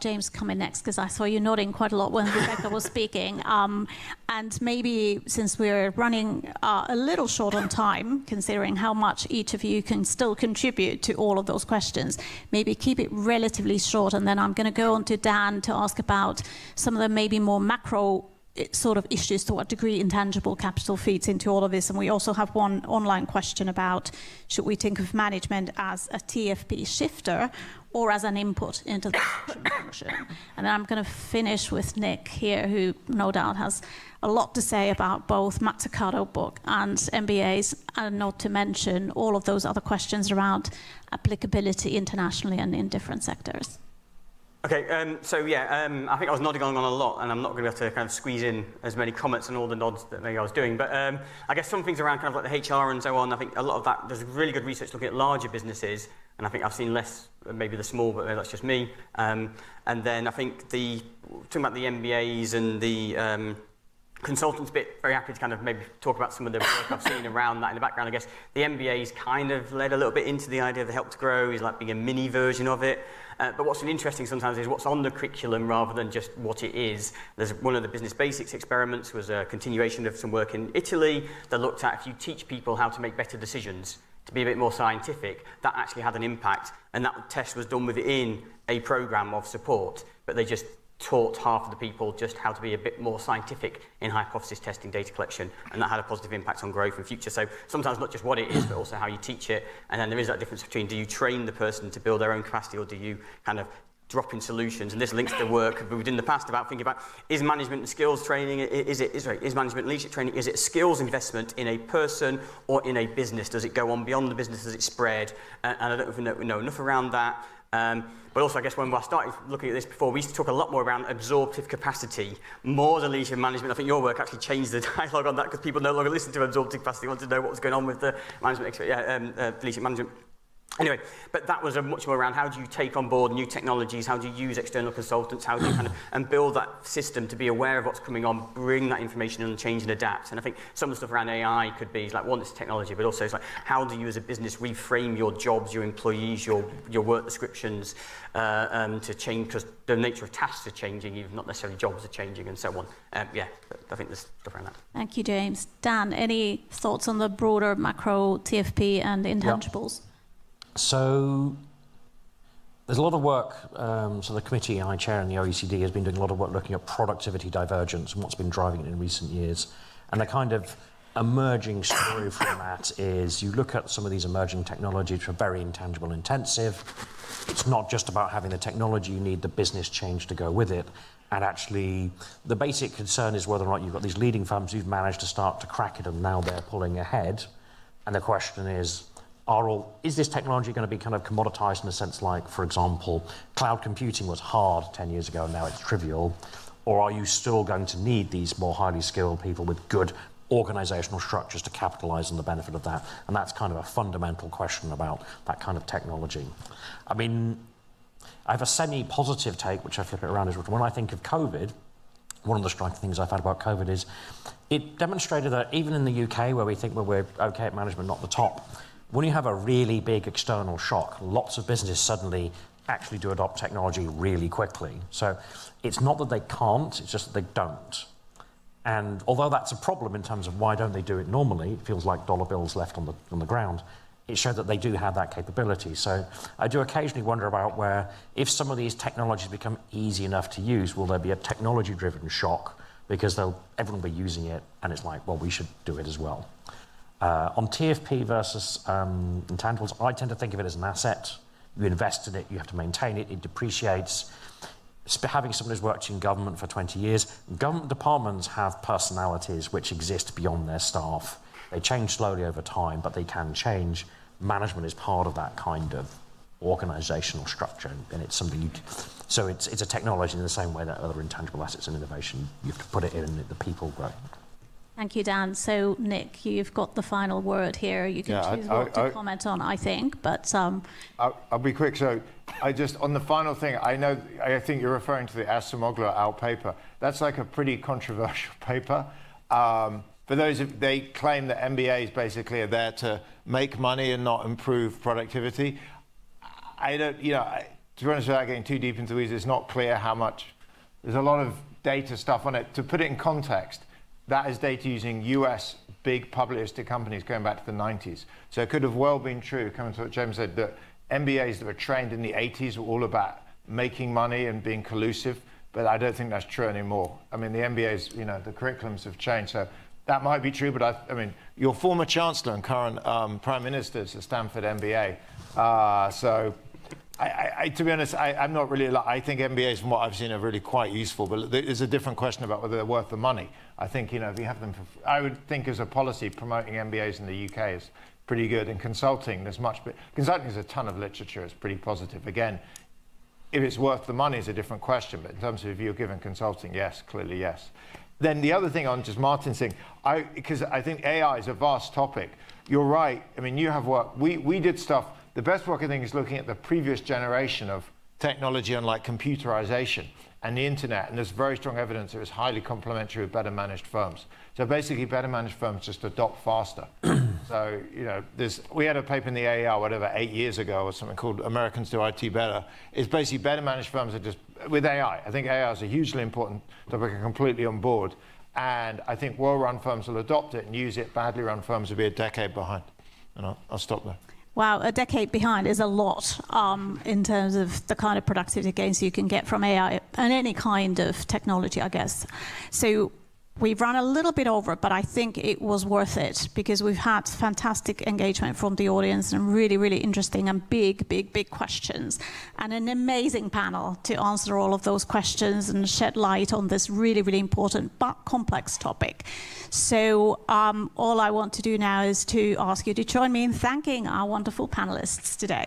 James come in next, because I saw you nodding quite a lot when Rebecca was speaking. And maybe, since we're running a little short on time, considering how much each of you can still contribute to all of those questions, maybe keep it relatively short, and then I'm going to go on to Dan to ask about some of the maybe more macro sort of issues, to what degree intangible capital feeds into all of this. And we also have one online question about, should we think of management as a TFP shifter or as an input into the function? And then I'm going to finish with Nick here, who no doubt has a lot to say about both Matt Toccato book and MBAs, and not to mention all of those other questions around applicability internationally and in different sectors. Okay, so yeah, I think I was nodding on a lot, and I'm not going to be able to kind of squeeze in as many comments and all the nods that maybe I was doing. But I guess some things around kind of like the HR and so on, I think a lot of that, there's really good research looking at larger businesses, and I think I've seen less, maybe the small, but maybe that's just me. And then I think talking about the MBAs and the consultants bit, very happy to kind of maybe talk about some of the work I've seen around that in the background. I guess the MBA's kind of led a little bit into the idea of the Help to Grow, is like being a mini version of it. But what's been interesting sometimes is what's on the curriculum rather than just what it is. There's one of the business basics experiments was a continuation of some work in Italy that looked at if you teach people how to make better decisions, to be a bit more scientific, that actually had an impact. And that test was done within a program of support, but they just taught half of the people just how to be a bit more scientific in hypothesis testing, data collection, and that had a positive impact on growth and future. So sometimes not just what it is, but also how you teach it. And then there is that difference between, do you train the person to build their own capacity, or do you kind of drop in solutions? And this links to the work we've done in the past about thinking about, is management and skills training, is management and leadership training, is it a skills investment in a person or in a business? Does it go on beyond the business? Does it spread? And I don't know if we know enough around that. But also, I guess when I started looking at this before, we used to talk a lot more around absorptive capacity, more than leadership management. I think your work actually changed the dialogue on that, because people no longer listen to absorptive capacity, they want to know what was going on with the management, leadership management. Anyway, but that was a much more around how do you take on board new technologies, how do you use external consultants, how do you kind of, and build that system to be aware of what's coming on, bring that information and change and adapt. And I think some of the stuff around AI could be like, one, it's technology, but also it's like, how do you as a business reframe your jobs, your employees, your work descriptions to change, because the nature of tasks are changing, even not necessarily jobs are changing, and so on. I think there's stuff around that. Thank you, James. Dan, any thoughts on the broader macro TFP and intangibles? Yeah. So there's a lot of work, so the committee I chair in the OECD has been doing a lot of work looking at productivity divergence and what's been driving it in recent years. And the kind of emerging story from that is you look at some of these emerging technologies which are very intangible intensive. It's not just about having the technology, you need the business change to go with it. And actually, the basic concern is whether or not you've got these leading firms who've managed to start to crack it and now they're pulling ahead. And the question is this technology going to be kind of commoditized in a sense like, for example, cloud computing was hard 10 years ago and now it's trivial? Or are you still going to need these more highly skilled people with good organizational structures to capitalize on the benefit of that? And that's kind of a fundamental question about that kind of technology. I mean, I have a semi-positive take, which I flip it around, is when I think of COVID, one of the striking things I've had about COVID is it demonstrated that even in the UK, where we think we're okay at management, not the top, when you have a really big external shock, lots of businesses suddenly actually do adopt technology really quickly. So it's not that they can't, it's just that they don't. And although that's a problem in terms of why don't they do it normally, it feels like dollar bills left on the ground, it showed that they do have that capability. So I do occasionally wonder about where, if some of these technologies become easy enough to use, will there be a technology-driven shock because everyone will be using it, and it's like, well, we should do it as well. On TFP versus intangibles, I tend to think of it as an asset. You invest in it, you have to maintain it, it depreciates. Having someone who's worked in government for 20 years, government departments have personalities which exist beyond their staff. They change slowly over time, but they can change. Management is part of that kind of organizational structure, and it's something so it's a technology in the same way that other intangible assets and innovation, you have to put it in and the people grow. Thank you, Dan. So, Nick, you've got the final word here. You can choose what to comment on, I think, but... I'll be quick. So, on the final thing, I think you're referring to the Acemoglu Al paper. That's like a pretty controversial paper. For those, they claim that MBAs basically are there to make money and not improve productivity. To be honest, without getting too deep into these, it's not clear how much. There's a lot of data stuff on it. To put it in context, that is data using US big publicly listed companies going back to the 90s. So it could have well been true, coming to what James said, that MBAs that were trained in the 80s were all about making money and being collusive, but I don't think that's true anymore. I mean, the MBAs, the curriculums have changed, so that might be true, but I mean, your former chancellor and current prime minister is a Stanford MBA. So to be honest, I'm not really, I think MBAs from what I've seen are really quite useful, but there's a different question about whether they're worth the money. I think, if you have them I would think as a policy, promoting MBAs in the UK is pretty good. And consulting, consulting is a ton of literature, it's pretty positive. Again, if it's worth the money is a different question, but in terms of if you're given consulting, yes, clearly yes. Then the other thing on just Martin's thing, because I think AI is a vast topic. You're right, I mean, you have work, we did stuff, the best work I think is looking at the previous generation of technology on like computerization and the internet, and there's very strong evidence it was highly complementary with better managed firms. So basically, better managed firms just adopt faster. So, you know, we had a paper in the AER, whatever, 8 years ago or something called Americans Do IT Better. It's basically better managed firms are just, with AI. I think AI is a hugely important topic. I'm completely on board. And I think well-run firms will adopt it and use it. Badly run firms will be a decade behind. And I'll stop there. Wow, a decade behind is a lot in terms of the kind of productivity gains you can get from AI and any kind of technology, I guess. So we've run a little bit over, but I think it was worth it because we've had fantastic engagement from the audience and really, really interesting and big questions and an amazing panel to answer all of those questions and shed light on this really, really important but complex topic. So all I want to do now is to ask you to join me in thanking our wonderful panelists today.